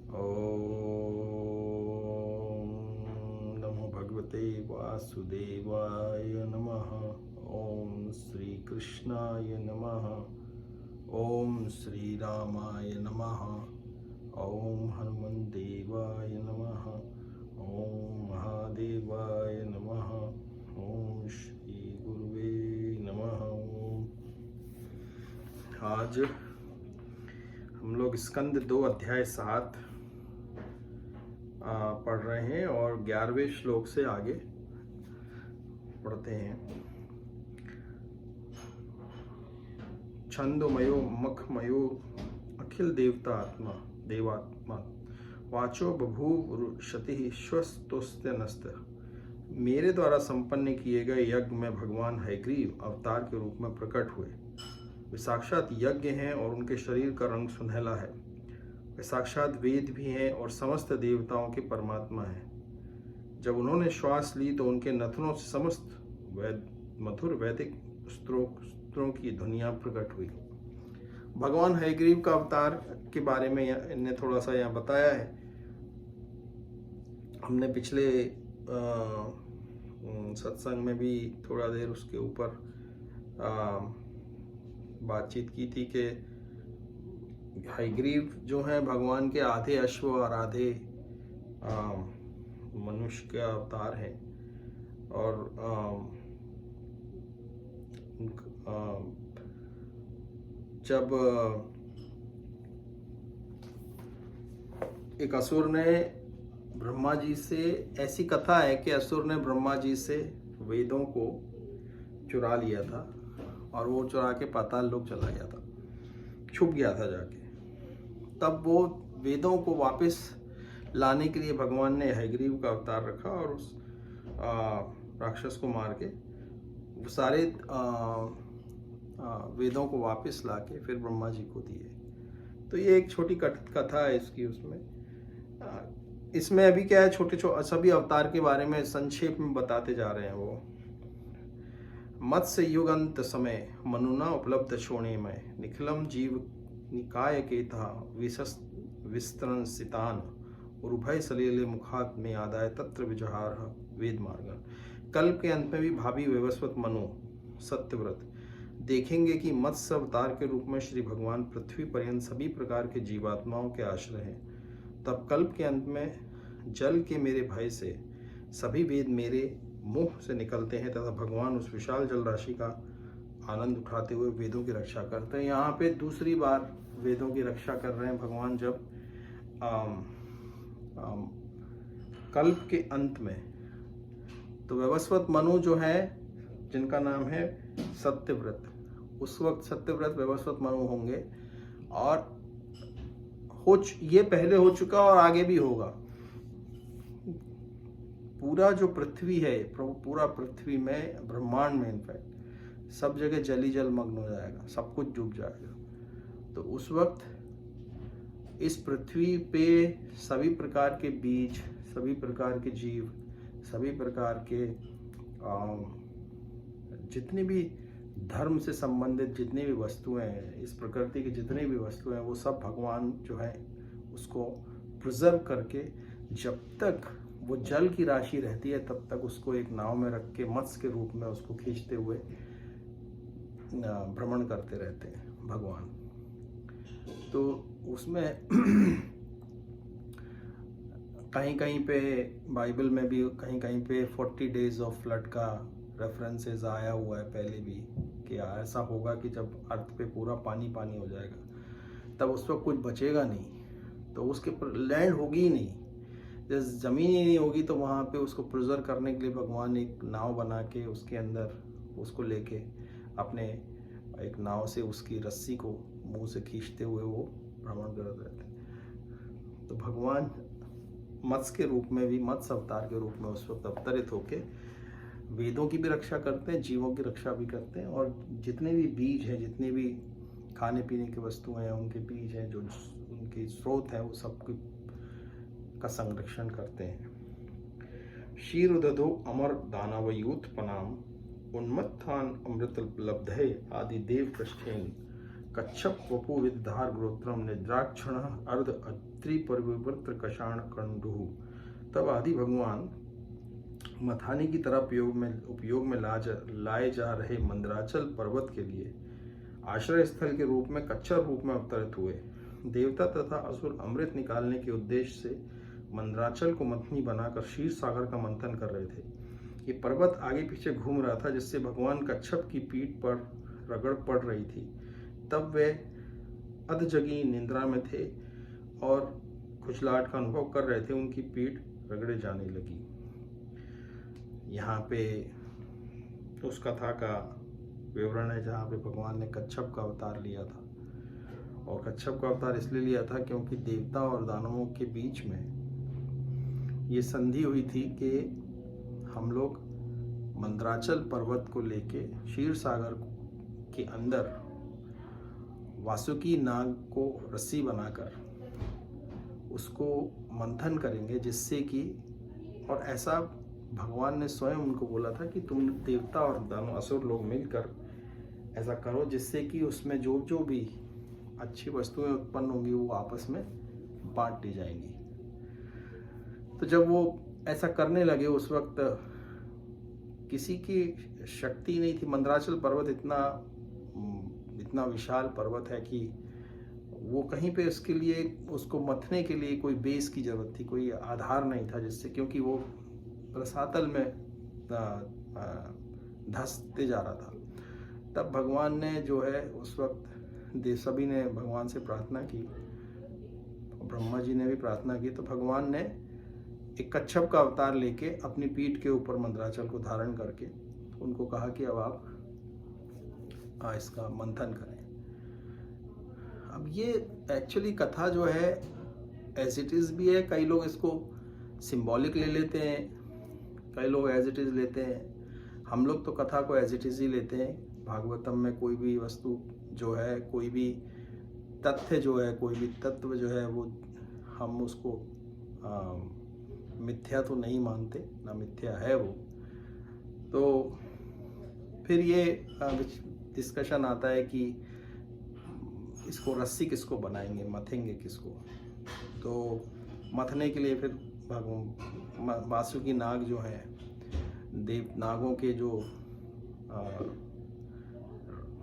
ओम नमो भगवते वासुदेवाय नमः। ओम श्री कृष्णाय नमः। ओम श्री रामाय नमः। ओम हनुमन्देवाय नमः। ओम महादेवाय नमः। ओम श्री गुरुवे नमः। आज हम लोग स्कंद 2 अध्याय 7 पढ़ रहे हैं और 11वें श्लोक से आगे पढ़ते हैं। छंदोमयो मखमयो अखिल देवता आत्मा देवात्मा वाचो बभूव शति श्वस्तोस्य नस्त। मेरे द्वारा संपन्न किए गए यज्ञ में भगवान हयग्रीव अवतार के रूप में प्रकट हुए। वे साक्षात यज्ञ हैं और उनके शरीर का रंग सुनहला है। वे साक्षात वेद भी हैं और समस्त देवताओं के परमात्मा हैं। जब उन्होंने श्वास ली तो उनके नथनों से समस्त मधुर वैदिक स्तोत्रों की ध्वनियाँ प्रकट हुई। भगवान हयग्रीव का अवतार के बारे में इन्हें थोड़ा सा यहाँ बताया है। हमने पिछले सत्संग में भी थोड़ा देर उसके ऊपर बातचीत की थी कि हयग्रीव जो है भगवान के आधे अश्व और आधे मनुष्य के अवतार हैं। और जब एक असुर ने ब्रह्मा जी से, ऐसी कथा है कि असुर ने ब्रह्मा जी से वेदों को चुरा लिया था और वो चुरा के पाताल लोक चला गया था, छुप गया था जाके। तब वो वेदों को वापस लाने के लिए भगवान ने हयग्रीव का अवतार रखा और उस राक्षस को मार के वो सारे वेदों को वापस लाके फिर ब्रह्मा जी को दिए। तो ये एक छोटी कथा है इसकी। उसमें इसमें अभी क्या है, छोटे सभी अवतार के बारे में संक्षेप में बताते जा रहे हैं। वो मत्स्य युगंत समय मनुना उपलब्ध शोणे में निखिलम जीव निकाय केता विस्तरण सितान उर्भय सलीले मुखात में आदाय तत्र विजहार वेद मार्गन। कल्प के अंत में भी भावी व्यवस्वत मनु सत्यव्रत देखेंगे कि मत्स्य अवतार के रूप में श्री भगवान पृथ्वी पर्यंत सभी प्रकार के जीवात्माओं के आश्रय हैं। तब कल्प के अंत में जल के मेरे भय से सभी वेद मेरे मुंह से निकलते हैं तथा भगवान उस विशाल जल राशि का आनंद उठाते हुए वेदों की रक्षा करते हैं। यहाँ पे दूसरी बार वेदों की रक्षा कर रहे हैं भगवान, जब कल्प के अंत में। तो व्यवस्वत मनु जो है, जिनका नाम है सत्यव्रत, उस वक्त सत्यव्रत व्यवस्वत मनु होंगे। और ये पहले हो चुका और आगे भी होगा। पूरा जो पृथ्वी है, पूरा पृथ्वी में, ब्रह्मांड में, इनफैक्ट सब जगह जल ही जल मग्न हो जाएगा, सब कुछ डूब जाएगा। तो उस वक्त इस पृथ्वी पे सभी प्रकार के बीज, सभी प्रकार के जीव, सभी प्रकार के जितने भी धर्म से संबंधित जितनी भी वस्तुएं हैं, इस प्रकृति की जितनी भी वस्तुएं हैं, वो सब भगवान जो है उसको प्रिजर्व करके, जब तक वो जल की राशि रहती है तब तक उसको एक नाव में रख के मत्स्य के रूप में उसको खींचते हुए भ्रमण करते रहते हैं भगवान। तो उसमें कहीं कहीं पे बाइबल में भी कहीं कहीं पे 40 डेज ऑफ फ्लड का रेफरेंसेस आया हुआ है पहले भी, कि ऐसा होगा कि जब अर्थ पे पूरा पानी पानी हो जाएगा तब उस पर कुछ बचेगा नहीं, तो उसके लैंड होगी ही नहीं, जब ज़मीन ही नहीं होगी तो वहाँ पे उसको प्रिजर्व करने के लिए भगवान एक नाव बना के उसके अंदर उसको लेके अपने एक नाव से उसकी रस्सी को मुंह से खींचते हुए वो भ्रमण करते रहते हैं। तो भगवान मत्स्य के रूप में भी, मत्स्य अवतार के रूप में उस वक्त अवतरित होके वेदों की भी रक्षा करते हैं, जीवों की रक्षा भी करते हैं, और जितने भी बीज हैं, जितने भी खाने पीने की वस्तुएं हैं, उनके बीज हैं, जो उनके स्रोत हैं, वो सब का संरक्षण करते हैं। शीरुदधो अमर दानवयूथपनाम उन्मत्थान अमृत लब्धे आदि देव पृष्ठेन कच्छप वपु विदधार गोत्रम निद्राक्षण अर्ध अत्रि परिवृत्र कषाण कंडुहु। तब आदि भगवान मथानी की तरह उपयोग में लाए जा रहे मंदराचल पर्वत के लिए आश्रय स्थल के रूप में कच्छप रूप में अवतरित हुए। देवता तथा असुर अमृत निकालने के उद्देश्य से मंदराचल को मंथनी बनाकर क्षीर सागर का मंथन कर रहे थे। ये पर्वत आगे पीछे घूम रहा था, जिससे भगवान कच्छप की पीठ पर रगड़ पड़ रही थी। तब वे अधजगी निंद्रा में थे और खुजलाहट का अनुभव कर रहे थे। उनकी पीठ रगड़े जाने लगी। यहाँ पे उस कथा का विवरण है जहाँ पे भगवान ने कच्छप का अवतार लिया था। और कच्छप का अवतार इसलिए लिया था क्योंकि देवता और दानवों के बीच में ये संधि हुई थी कि हम लोग मंदराचल पर्वत को लेके क्षीर सागर के अंदर वासुकी नाग को रस्सी बनाकर उसको मंथन करेंगे, जिससे कि और ऐसा भगवान ने स्वयं उनको बोला था कि तुम देवता और दानव असुर लोग मिलकर ऐसा करो, जिससे कि उसमें जो जो भी अच्छी वस्तुएं उत्पन्न होंगी वो आपस में बांट दी जाएंगी। तो जब वो ऐसा करने लगे उस वक्त किसी की शक्ति नहीं थी। मंदराचल पर्वत इतना विशाल पर्वत है कि वो कहीं पे उसके लिए उसको मथने के लिए कोई बेस की जरूरत थी, कोई आधार नहीं था, जिससे क्योंकि वो रसातल में धंसते जा रहा था। तब भगवान ने जो है उस वक्त सभी ने भगवान से प्रार्थना की, ब्रह्मा जी ने भी प्रार्थना की। तो भगवान ने एक कच्छप का अवतार लेके अपनी पीठ के ऊपर मंदराचल को धारण करके उनको कहा कि अब आप इसका मंथन करें। अब ये एक्चुअली कथा जो है एज इट इज़ भी है। कई लोग इसको सिंबॉलिक ले लेते हैं, कई लोग एज इट इज़ लेते हैं। हम लोग तो कथा को एज इट इज़ ही लेते हैं। भागवतम में कोई भी वस्तु जो है, कोई भी तथ्य जो है, कोई भी तत्व जो है, वो हम उसको मिथ्या तो नहीं मानते, ना मिथ्या है वो। तो फिर ये डिस्कशन आता है कि इसको रस्सी किसको बनाएंगे, मथेंगे किसको। तो मथने के लिए फिर वासुकी नाग जो है, देव नागों के जो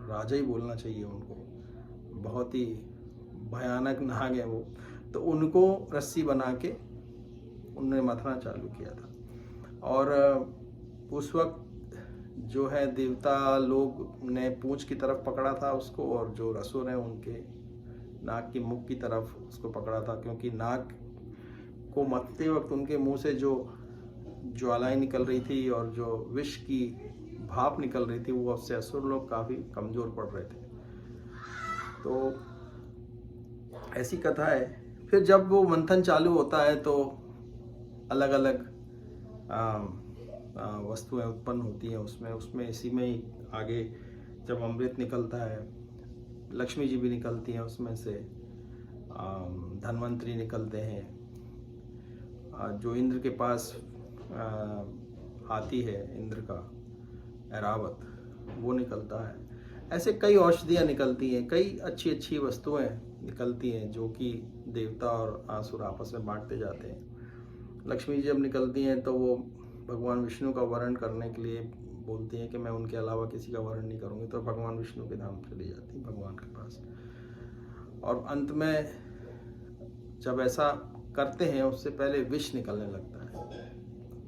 राजा ही बोलना चाहिए उनको, बहुत ही भयानक नाग है वो। तो उनको रस्सी बना के उन्होंने मथना चालू किया था। और उस वक्त जो है देवता लोग ने पूंछ की तरफ पकड़ा था उसको, और जो असुर हैं उनके नाक की मुख की तरफ उसको पकड़ा था, क्योंकि नाक को मथते वक्त उनके मुंह से जो ज्वालाएं निकल रही थी और जो विष की भाप निकल रही थी, वो उससे असुर लोग काफ़ी कमज़ोर पड़ रहे थे। तो ऐसी कथा है। फिर जब वो मंथन चालू होता है तो अलग अलग वस्तुएं उत्पन्न होती हैं उसमें इसी में ही आगे जब अमृत निकलता है, लक्ष्मी जी भी निकलती हैं उसमें से, धन्वंतरी निकलते हैं, जो इंद्र के पास हाथी है, इंद्र का ऐरावत, वो निकलता है। ऐसे कई औषधियाँ निकलती हैं, कई अच्छी अच्छी वस्तुएं निकलती हैं जो कि देवता और आसुर आपस में बांटते जाते हैं। लक्ष्मी जी जब निकलती हैं तो वो भगवान विष्णु का वर्ण करने के लिए बोलती हैं कि मैं उनके अलावा किसी का वर्ण नहीं करूँगी, तो भगवान विष्णु के धाम चली जाती हैं भगवान के पास। और अंत में जब ऐसा करते हैं उससे पहले विष निकलने लगता है,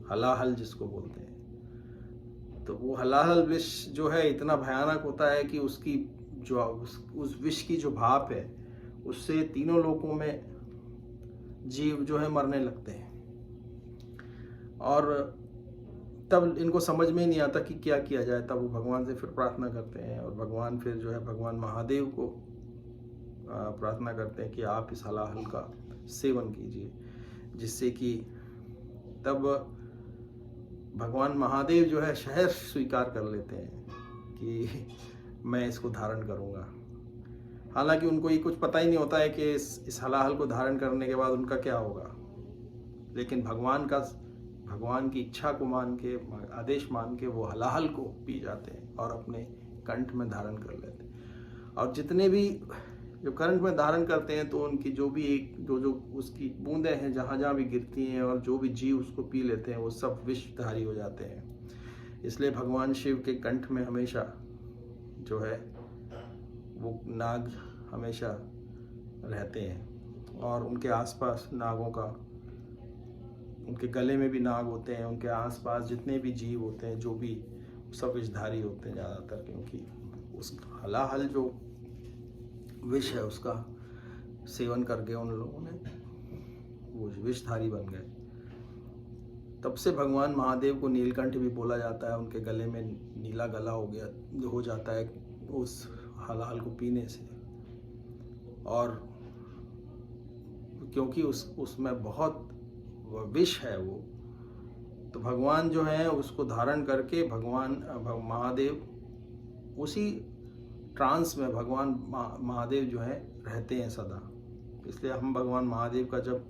हलाहल जिसको बोलते हैं। तो वो हलाहल विष जो है इतना भयानक होता है कि उसकी जो उस विष की जो भाप है उससे तीनों लोकों में जीव जो है मरने लगते हैं। और तब इनको समझ में ही नहीं आता कि क्या किया जाए। तब वो भगवान से फिर प्रार्थना करते हैं, और भगवान फिर जो है भगवान महादेव को प्रार्थना करते हैं कि आप इस हलाहल का सेवन कीजिए, जिससे कि तब भगवान महादेव जो है शहर स्वीकार कर लेते हैं कि मैं इसको धारण करूँगा। हालांकि उनको ये कुछ पता ही नहीं होता है कि इस हलाहल को धारण करने के बाद उनका क्या होगा, लेकिन भगवान की इच्छा को मान के, आदेश मान के वो हलाहल को पी जाते हैं और अपने कंठ में धारण कर लेते हैं। और जितने भी जो करंट में धारण करते हैं तो उनकी जो भी एक जो जो उसकी बूंदें हैं जहाँ जहाँ भी गिरती हैं और जो भी जीव उसको पी लेते हैं वो सब विषधारी हो जाते हैं। इसलिए भगवान शिव के कंठ में हमेशा जो है वो नाग हमेशा रहते हैं और उनके आसपास नागों का, उनके गले में भी नाग होते हैं, उनके आसपास जितने भी जीव होते हैं जो भी सब विषधारी होते हैं ज़्यादातर, क्योंकि उस हलाहल जो विष है उसका सेवन करके उन लोगों ने वो विषधारी बन गए। तब से भगवान महादेव को नीलकंठ भी बोला जाता है। उनके गले में नीला गला हो जाता है उस हलाहल को पीने से, और क्योंकि उसमें बहुत विष है वो, तो भगवान जो है उसको धारण करके भगवान महादेव उसी ट्रांस में भगवान महादेव जो है रहते हैं सदा। इसलिए हम भगवान महादेव का जब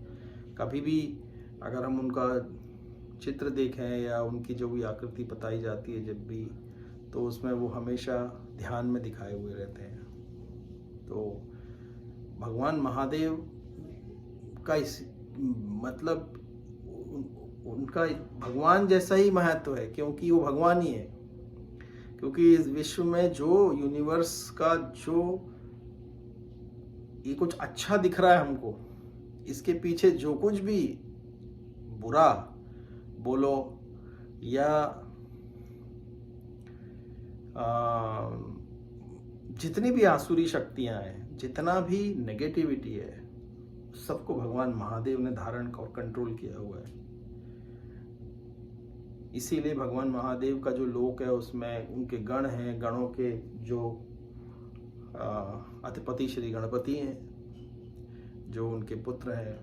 कभी भी अगर हम उनका चित्र देखें या उनकी जो भी आकृति बताई जाती है जब भी, तो उसमें वो हमेशा ध्यान में दिखाए हुए रहते हैं। तो भगवान महादेव का इस मतलब उनका भगवान जैसा ही महत्व है, क्योंकि वो भगवान ही है। क्योंकि इस विश्व में जो यूनिवर्स का जो ये कुछ अच्छा दिख रहा है हमको, इसके पीछे जो कुछ भी बुरा बोलो या जितनी भी आसुरी शक्तियां हैं, जितना भी नेगेटिविटी है, सबको भगवान महादेव ने धारण और कंट्रोल किया हुआ है। इसीलिए भगवान महादेव का जो लोक है उसमें उनके गण हैं, गणों के जो अधिपति श्री गणपति हैं, जो उनके पुत्र हैं,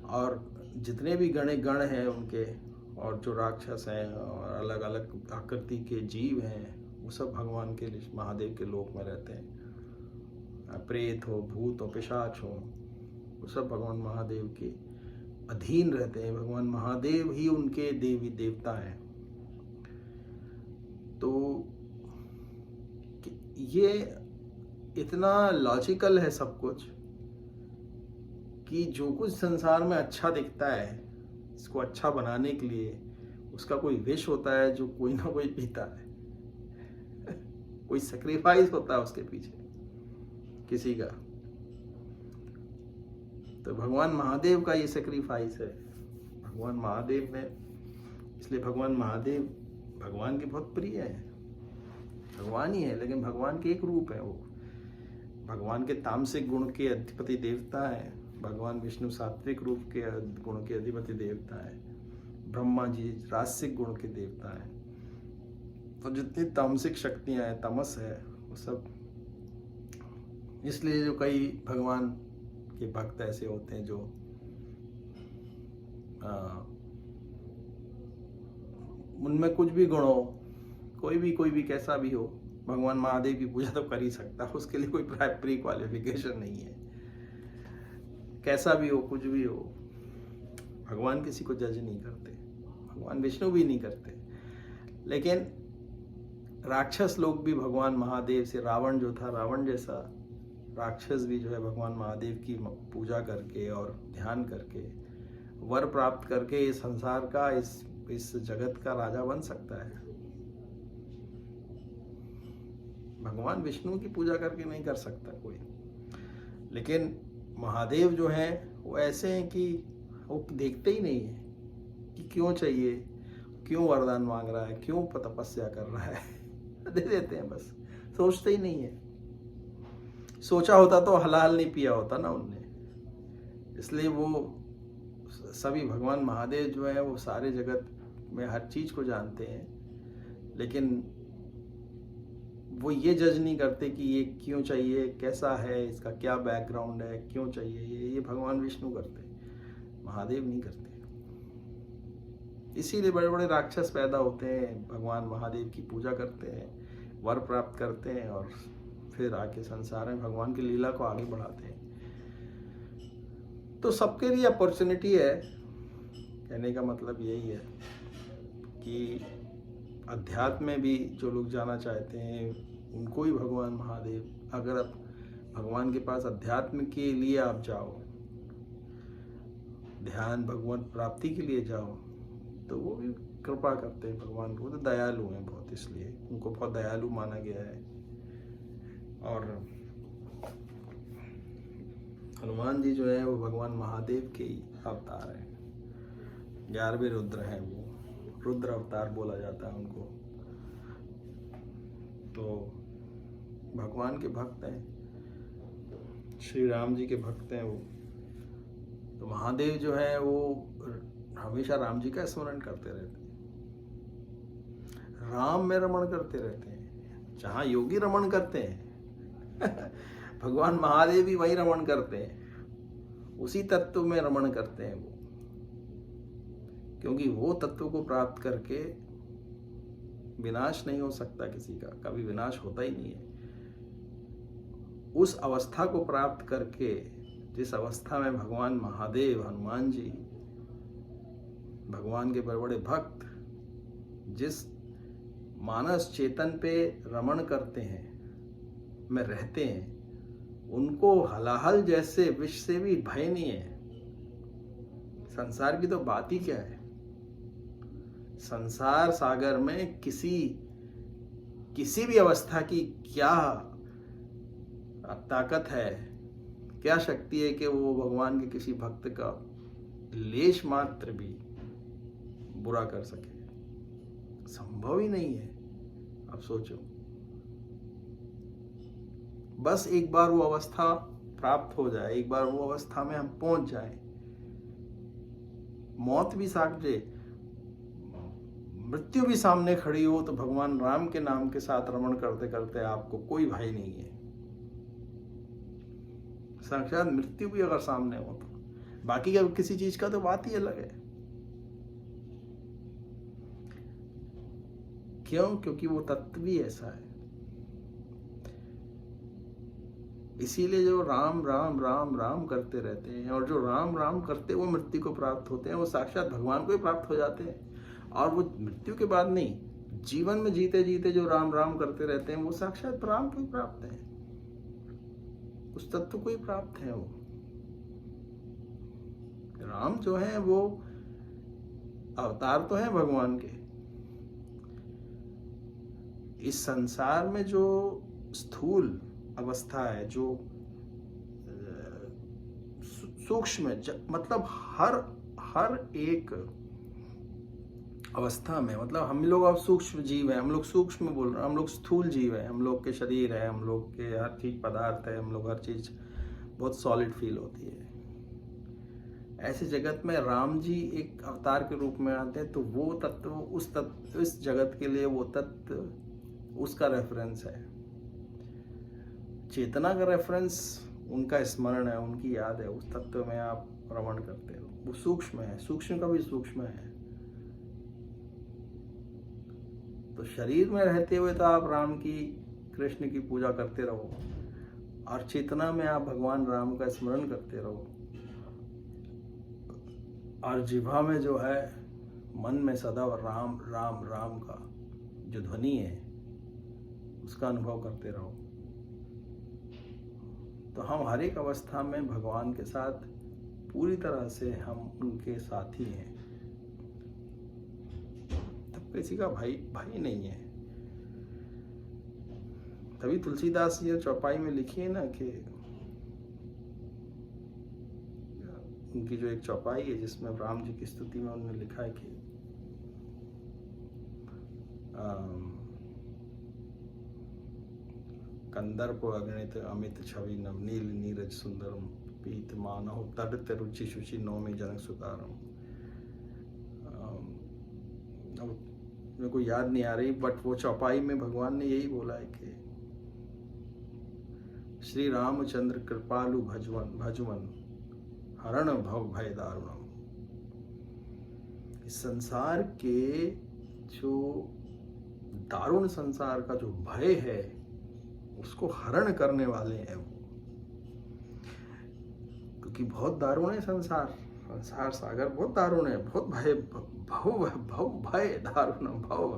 और जितने भी गण हैं उनके, और जो राक्षस हैं और अलग अलग आकृति के जीव हैं, वो सब भगवान के महादेव के लोक में रहते हैं। प्रेत हो, भूत हो, पिशाच हो, वो सब भगवान महादेव के अधीन रहते हैं। भगवान महादेव ही उनके देवी देवता हैं। तो ये इतना लॉजिकल है सब कुछ कि जो कुछ संसार में अच्छा दिखता है, इसको अच्छा बनाने के लिए उसका कोई विष होता है जो कोई ना कोई पीता है। कोई सैक्रिफाइस होता है उसके पीछे किसी का। तो भगवान महादेव का ये सैक्रिफाइस है। भगवान महादेव ने, इसलिए भगवान महादेव भगवान के बहुत प्रिय है। भगवान ही है, लेकिन भगवान के एक रूप है। वो भगवान के तामसिक गुण के अधिपति देवता है। भगवान विष्णु सात्विक रूप के गुण के अधिपति देवता है। ब्रह्मा जी राजसिक गुण के देवता है। तो जितनी तामसिक शक्तियां हैं, तमस है, वो सब, इसलिए जो कई भगवान के भक्त ऐसे होते हैं जो उनमें कुछ भी गुण हो, कोई भी कैसा भी हो, भगवान महादेव की पूजा तो कर ही सकता है। उसके लिए कोई प्री क्वालिफिकेशन नहीं है। कैसा भी हो, कुछ भी हो, भगवान किसी को जज नहीं करते, भगवान विष्णु भी नहीं करते। लेकिन राक्षस लोग भी भगवान महादेव से, रावण जो था, रावण जैसा राक्षस भी जो है भगवान महादेव की पूजा करके और ध्यान करके वर प्राप्त करके इस संसार का, इस जगत का राजा बन सकता है। भगवान विष्णु की पूजा करके नहीं कर सकता कोई। लेकिन महादेव जो है वो ऐसे हैं कि वो देखते ही नहीं है कि क्यों चाहिए, क्यों वरदान मांग रहा है, क्यों तपस्या कर रहा है। दे देते हैं बस, सोचते ही नहीं है। सोचा होता तो हलाल नहीं पिया होता ना उनने। इसलिए वो सभी भगवान महादेव जो है वो सारे जगत में हर चीज को जानते हैं, लेकिन वो ये जज नहीं करते कि ये क्यों चाहिए, कैसा है, इसका क्या बैकग्राउंड है, क्यों चाहिए। ये भगवान विष्णु करते हैं, महादेव नहीं करते। इसीलिए बड़े बड़े राक्षस पैदा होते हैं, भगवान महादेव की पूजा करते हैं, वर प्राप्त करते हैं और फिर आके संसार में भगवान की लीला को आगे बढ़ाते हैं। तो सबके लिए अपॉर्चुनिटी है। कहने का मतलब यही है कि अध्यात्म में भी जो लोग जाना चाहते हैं उनको ही भगवान महादेव अगर आप भगवान के पास अध्यात्म के लिए आप जाओ, ध्यान भगवान प्राप्ति के लिए जाओ, तो वो भी कृपा करते हैं भगवान। वो तो दयालु हैं बहुत, इसलिए उनको बहुत दयालु माना गया है। और हनुमान जी जो है वो भगवान महादेव के ही अवतार हैं, 11वें रुद्र हैं, वो रुद्र अवतार बोला जाता है उनको। तो भगवान के भक्त हैं, श्री राम जी के भक्त हैं वो। तो महादेव जो है वो हमेशा राम जी का स्मरण करते रहते हैं, राम में रमण करते रहते हैं। जहाँ योगी रमण करते हैं भगवान महादेव भी वही रमण करते हैं, उसी तत्व में रमण करते हैं वो। क्योंकि वो तत्व को प्राप्त करके विनाश नहीं हो सकता किसी का, कभी विनाश होता ही नहीं है। उस अवस्था को प्राप्त करके, जिस अवस्था में भगवान महादेव, हनुमान जी, भगवान के बड़े बड़े भक्त जिस मानस चेतन पे रमण करते हैं, में रहते हैं, उनको हलाहल जैसे विष से भी भय नहीं है। संसार की तो बात ही क्या है। संसार सागर में किसी भी अवस्था की क्या ताकत है, क्या शक्ति है कि वो भगवान के किसी भक्त का लेश मात्र भी बुरा कर सके? संभव ही नहीं है। अब सोचो, बस एक बार वो अवस्था प्राप्त हो जाए, एक बार वो अवस्था में हम पहुंच जाएं, मौत भी सामने, मृत्यु भी सामने खड़ी हो, तो भगवान राम के नाम के साथ रमण करते करते आपको कोई भय नहीं है। साक्षात मृत्यु भी अगर सामने हो तो, बाकी का किसी चीज का तो बात ही अलग है। क्यों? क्योंकि वो तत्व भी ऐसा है। इसीलिए जो राम राम राम राम करते रहते हैं, और जो राम राम करते वो मृत्यु को प्राप्त होते हैं, वो साक्षात भगवान को ही प्राप्त हो जाते हैं। और वो मृत्यु के बाद नहीं, जीवन में जीते जीते जो राम राम करते रहते हैं, वो साक्षात राम को ही प्राप्त है, उस तत्व को ही प्राप्त है। वो राम जो है वो अवतार तो है भगवान के। इस संसार में जो स्थूल अवस्था है, जो सूक्ष्म, मतलब हर एक अवस्था में, मतलब हम लोग अब सूक्ष्म जीव है, हम लोग सूक्ष्म बोल रहे हैं, हम लोग स्थूल जीव है, हम लोग के शरीर है, हम लोग के हर चीज पदार्थ है, हम लोग हर चीज बहुत सॉलिड फील होती है। ऐसे जगत में राम जी एक अवतार के रूप में आते हैं, तो वो तत्व, उस तत्व, इस जगत के लिए वो तत्व, उसका रेफरेंस है। चेतना का रेफरेंस उनका स्मरण है, उनकी याद है, उस तत्व में आप रमण करते हो। वो सूक्ष्म है, सूक्ष्म का भी सूक्ष्म है। तो शरीर में रहते हुए तो आप राम की, कृष्ण की पूजा करते रहो, और चेतना में आप भगवान राम का स्मरण करते रहो, और जिह्वा में जो है, मन में सदा राम राम राम का जो ध्वनि है, उसका अनुभव करते रहो। तो हम हर एक अवस्था में भगवान के साथ पूरी तरह से हम उनके साथी हैं। तब किसी का भाई नहीं है। तभी तुलसीदास जी चौपाई में लिखी है ना, कि उनकी जो एक चौपाई है जिसमें राम जी की स्तुति में उन्होंने लिखा है कि कंदर्प अगणित अमित छवि नवनील नीरज सुंदरम पीत मानव तड़ित रुचि शुचि नौमी जनक सुतारम। अब मेरे को याद नहीं आ रही, बट वो चौपाई में भगवान ने यही बोला है कि श्री रामचंद्र कृपालु भजवन हरण भव भय दारुणम। इस संसार के जो दारुण संसार का जो भय है, उसको हरण करने वाले हैं वो। क्योंकि बहुत दारुण है संसार सागर बहुत दारुण है, बहुत भय, भव भय दारुण भव,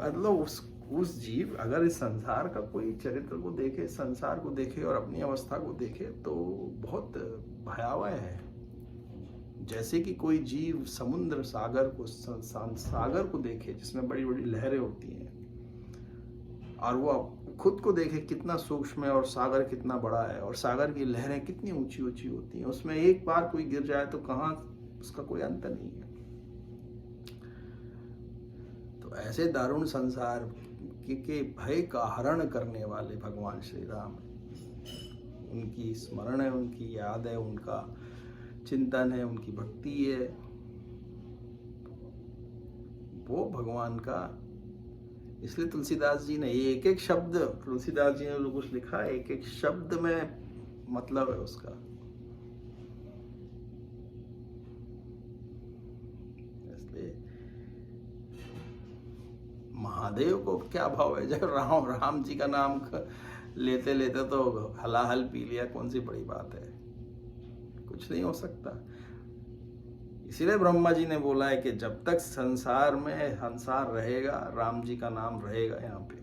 मतलब उस जीव अगर इस संसार का कोई चरित्र को देखे, संसार को देखे और अपनी अवस्था को देखे तो बहुत भयावह है। जैसे कि कोई जीव समुद्र सागर को देखे जिसमें बड़ी बड़ी लहरें होती हैं, और वो खुद को देखे कितना सूक्ष्म है और सागर कितना बड़ा है, और सागर की लहरें कितनी ऊंची ऊंची होती हैं, उसमें एक बार कोई गिर जाए तो कहाँ उसका कोई अंत नहीं है। तो ऐसे दारुण संसार के भय का हरण करने वाले भगवान श्री राम, उनकी स्मरण है, उनकी याद है, उनका चिंतन है, उनकी भक्ति है, वो भगवान का। इसलिए तुलसीदास जी ने एक एक शब्द, तुलसीदास जी ने जो कुछ लिखा है एक एक शब्द में मतलब है उसका। इसलिए महादेव को क्या भाव है, जब राम जी का नाम लेते लेते तो हलाहल पी लिया, कौन सी बड़ी बात है, कुछ नहीं हो सकता। इसीलिए ब्रह्मा जी ने बोला है कि जब तक संसार में संसार रहेगा राम जी का नाम रहेगा। यहाँ पे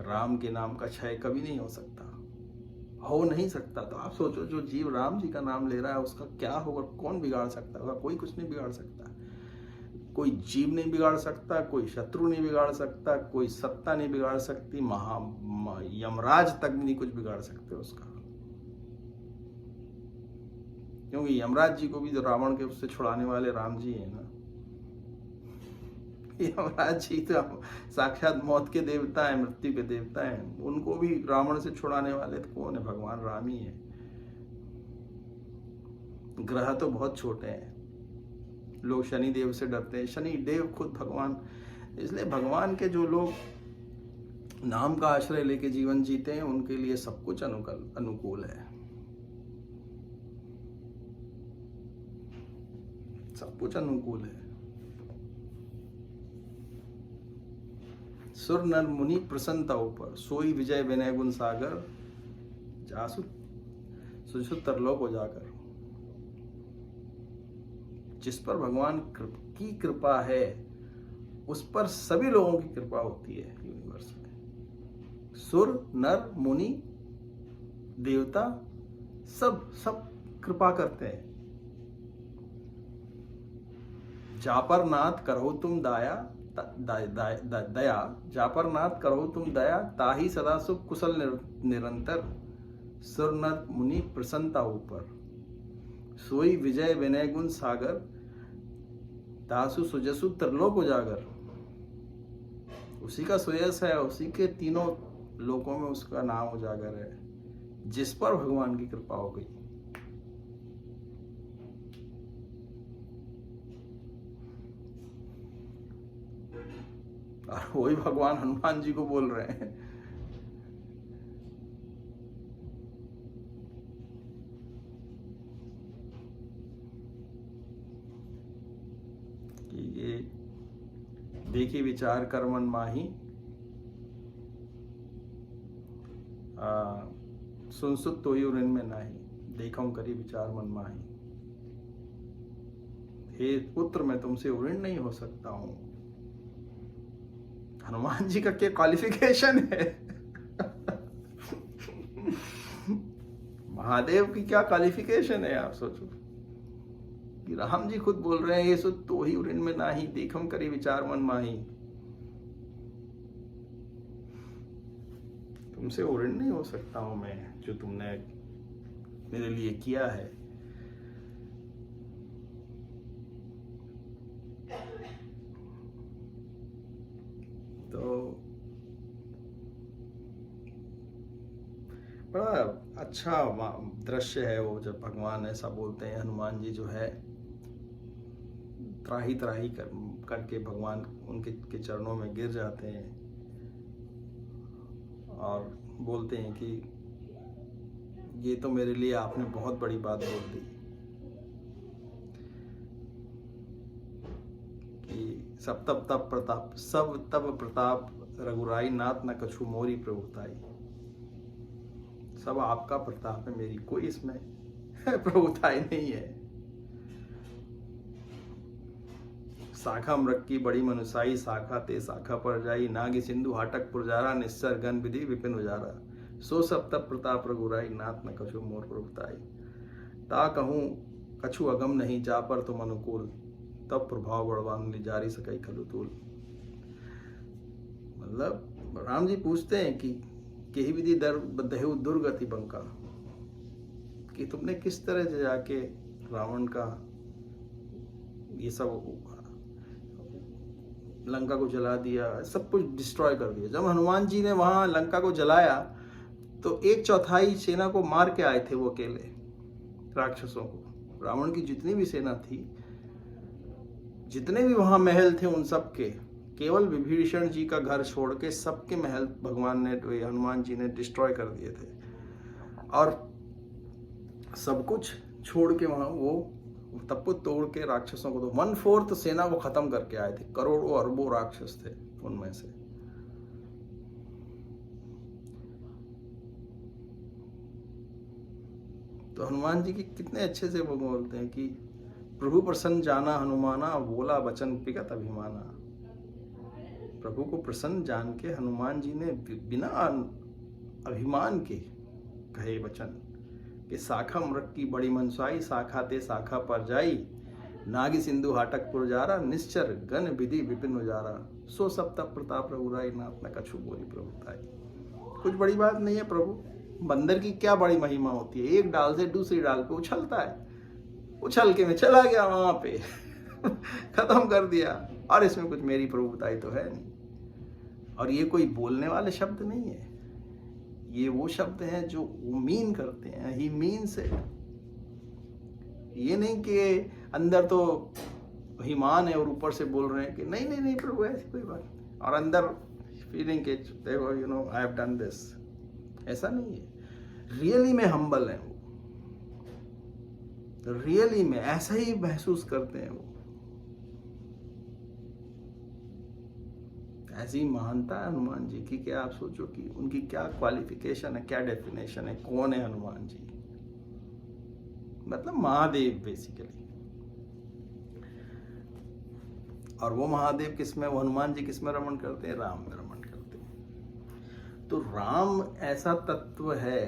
राम के नाम का क्षय कभी नहीं हो सकता, हो नहीं सकता। तो आप सोचो, जो जीव राम जी का नाम ले रहा है उसका क्या होगा, कौन बिगाड़ सकता होगा? कोई कुछ नहीं बिगाड़ सकता। कोई जीव नहीं बिगाड़ सकता, कोई शत्रु नहीं बिगाड़ सकता, कोई सत्ता नहीं बिगाड़ सकती, यमराज तक भी नहीं कुछ बिगाड़ सकते उसका। क्योंकि यमराज जी को भी तो रावण के उससे छुड़ाने वाले राम जी हैं ना। यमराज जी तो साक्षात मौत के देवता हैं, मृत्यु के देवता हैं, उनको भी रावण से छुड़ाने वाले तो कौन है? भगवान राम ही है। ग्रह तो बहुत छोटे हैं, लोग शनि देव से डरते हैं, शनि देव खुद भगवान। इसलिए भगवान के जो लोग नाम का आश्रय लेके जीवन जीते हैं उनके लिए सब कुछ अनुकूल है, सब कुछ अनुकूल है। सुर नर मुनि प्रसन्नता ऊपर, सोई विजय विनय गुण सागर, जासु सुजसु तरलोक हो जाकर। जिस पर भगवान की कृपा है उस पर सभी लोगों की कृपा होती है यूनिवर्स में। सुर नर मुनि देवता सब कृपा करते हैं। जापर नाथ करो तुम दया, जापर नाथ करो तुम दया, ताही सदा सुख कुशल निरंतर, सुर नर मुनि प्रसन्नता ऊपर, सोई विजय विनय गुण सागर, दासु सुजसु त्रिलोक उजागर। उसी का सुयस है, उसी के तीनों लोकों में उसका नाम उजागर है, जिस पर भगवान की कृपा हो गई। और वही भगवान हनुमान जी को बोल रहे हैं कि ये देखी विचार कर मन माही, सुन सुत तो ही उन में नाही, देखम करी विचार मन माही। हे पुत्र, मैं तुमसे उऋण नहीं हो सकता हूं। हनुमान जी का क्या क्वालिफिकेशन है? महादेव की क्या क्वालिफिकेशन है? आप सोचो कि राम जी खुद बोल रहे हैं, ये सुत तो ही उऋण में नाही, देखम करी विचार मन माही। तुमसे उऋण नहीं हो सकता हूं मैं, जो तुमने मेरे लिए किया है। तो बड़ा अच्छा दृश्य है वो, जब भगवान ऐसा बोलते हैं। हनुमान जी जो है त्राही त्राही करके भगवान उनके के चरणों में गिर जाते हैं और बोलते हैं कि ये तो मेरे लिए आपने बहुत बड़ी बात बोल दी कि सब तब प्रताप रघुराई, नाथ न कछु मोरी प्रभुताई। सब आपका प्रताप है, मेरी कोई इसमें प्रभुताई नहीं है। शाखा मृग की बड़ी मनुसाई, शाखा ते शाखा पर जाई, नागी सिंधु हाटक पुरजारा, निस्सर गण विधि विपिन उजारा, सो सब तप प्रताप रघुराई, नाथ न कछु मोर प्रभुताई। ता कहूँ कछु अगम नहीं, जा पर तुम अनुकूल, तब प्रभाव बड़वान जारी सकई खलु तूल। मतलब राम जी पूछते हैं कि केही विधि दर बदहु दुर्गति बंका, कि तुमने किस तरह से जाके रावण का ये सब लंका को जला दिया, सब कुछ डिस्ट्रॉय कर दिया। जब हनुमान जी ने वहां लंका को जलाया तो 1/4 सेना को मार के आए थे वो अकेले, राक्षसों को। रावण की जितनी भी सेना थी, जितने भी वहां महल थे, उन सब के केवल विभीषण जी का घर छोड़ के सबके महल भगवान ने, हनुमान जी ने डिस्ट्रॉय कर दिए थे। और सब कुछ छोड़ के वहां वो तब को तोड़ के राक्षसों को, तो 1/4 सेना को खत्म करके आए थे। करोड़ों अरबों राक्षस थे उनमें से। तो हनुमान जी की कितने अच्छे से वो बोलते हैं कि प्रभु प्रसन्न जाना हनुमाना, बोला वचन पिगत अभिमाना। प्रभु को प्रसन्न जान के हनुमान जी ने बिना अभिमान के कहे वचन कि शाखा मृग की बड़ी मनसाई, शाखा ते शाखा पर जाई, नागी सिंधु हाटक पुरजारा, निश्चर गण विधि विपिन उजारा, सो सब तप प्रताप रघुराई, नाथ न कछु बोरी प्रभुताई। कुछ बड़ी बात नहीं है प्रभु, बंदर की क्या बड़ी महिमा होती है। एक डाल से दूसरी डाल पे उछलता है, उछल के मैं चला गया वहां पे खत्म कर दिया। और इसमें कुछ मेरी प्रभुताई तो है नहीं। और ये कोई बोलने वाले शब्द नहीं है, ये वो शब्द हैं जो वो मीन करते हैं। ही मीन्स इट। ये नहीं कि अंदर तो अभिमान है और ऊपर से बोल रहे हैं कि नहीं नहीं नहीं प्रभु ऐसी कोई बात नहीं, और अंदर फीलिंग के देखो you know I have done this. ऐसा नहीं है। रियली में हम्बल है वो, रियली में ऐसा ही महसूस करते हैं वो। ऐसी महानता है हनुमान जी की कि आप सोचो कि उनकी क्या क्वालिफिकेशन है, क्या डेफिनेशन है। कौन है हनुमान जी? मतलब महादेव बेसिकली। और वो महादेव किसमें, वो हनुमान जी किसमें रमण करते हैं? राम में रमण करते हैं। तो राम ऐसा तत्व है,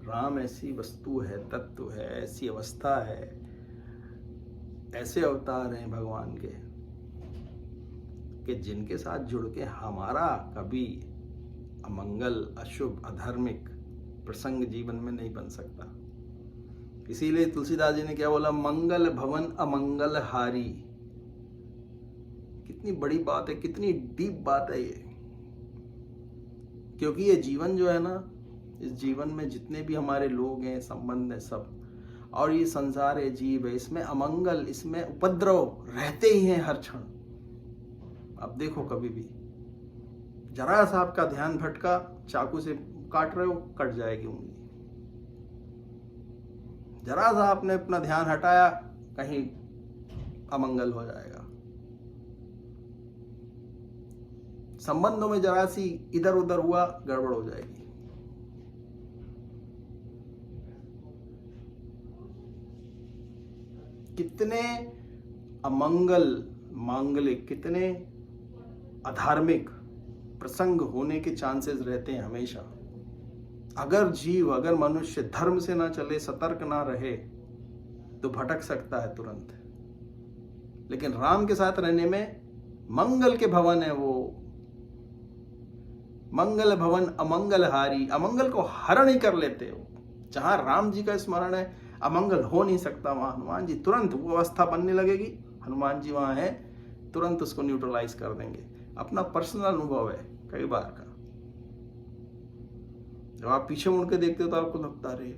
राम ऐसी वस्तु है, तत्व है, ऐसी अवस्था है, ऐसे अवतार हैं भगवान के कि जिनके साथ जुड़ के हमारा कभी अमंगल, अशुभ, अधार्मिक प्रसंग जीवन में नहीं बन सकता। इसीलिए तुलसीदास जी ने क्या बोला? मंगल भवन अमंगल हारी। कितनी बड़ी बात है, कितनी डीप बात है ये। क्योंकि ये जीवन जो है ना, इस जीवन में जितने भी हमारे लोग हैं, संबंध है सब, और ये संसार है, जीव है, इसमें अमंगल, इसमें उपद्रव रहते ही हैं हर क्षण। अब देखो कभी भी जरा सा आपका ध्यान भटका, चाकू से काट रहे हो, कट जाएगी उंगली। जरा सा आपने अपना ध्यान हटाया, कहीं अमंगल हो जाएगा। संबंधों में जरा सी इधर उधर हुआ, गड़बड़ हो जाएगी। कितने अमंगल, मांगलिक, कितने अधार्मिक प्रसंग होने के चांसेस रहते हैं हमेशा। अगर जीव, अगर मनुष्य धर्म से ना चले, सतर्क ना रहे, तो भटक सकता है तुरंत। लेकिन राम के साथ रहने में मंगल के भवन है वो। मंगल भवन अमंगल हारी, अमंगल को हरण ही कर लेते हो। जहां राम जी का स्मरण है, अमंगल हो नहीं सकता। वहां हनुमान जी तुरंत वो अवस्था बनने लगेगी, हनुमान जी वहां है, तुरंत उसको न्यूट्रलाइज कर देंगे। अपना पर्सनल अनुभव है कई बार का। जब आप पीछे मुड़ के देखते हो तो आपको लगता रहे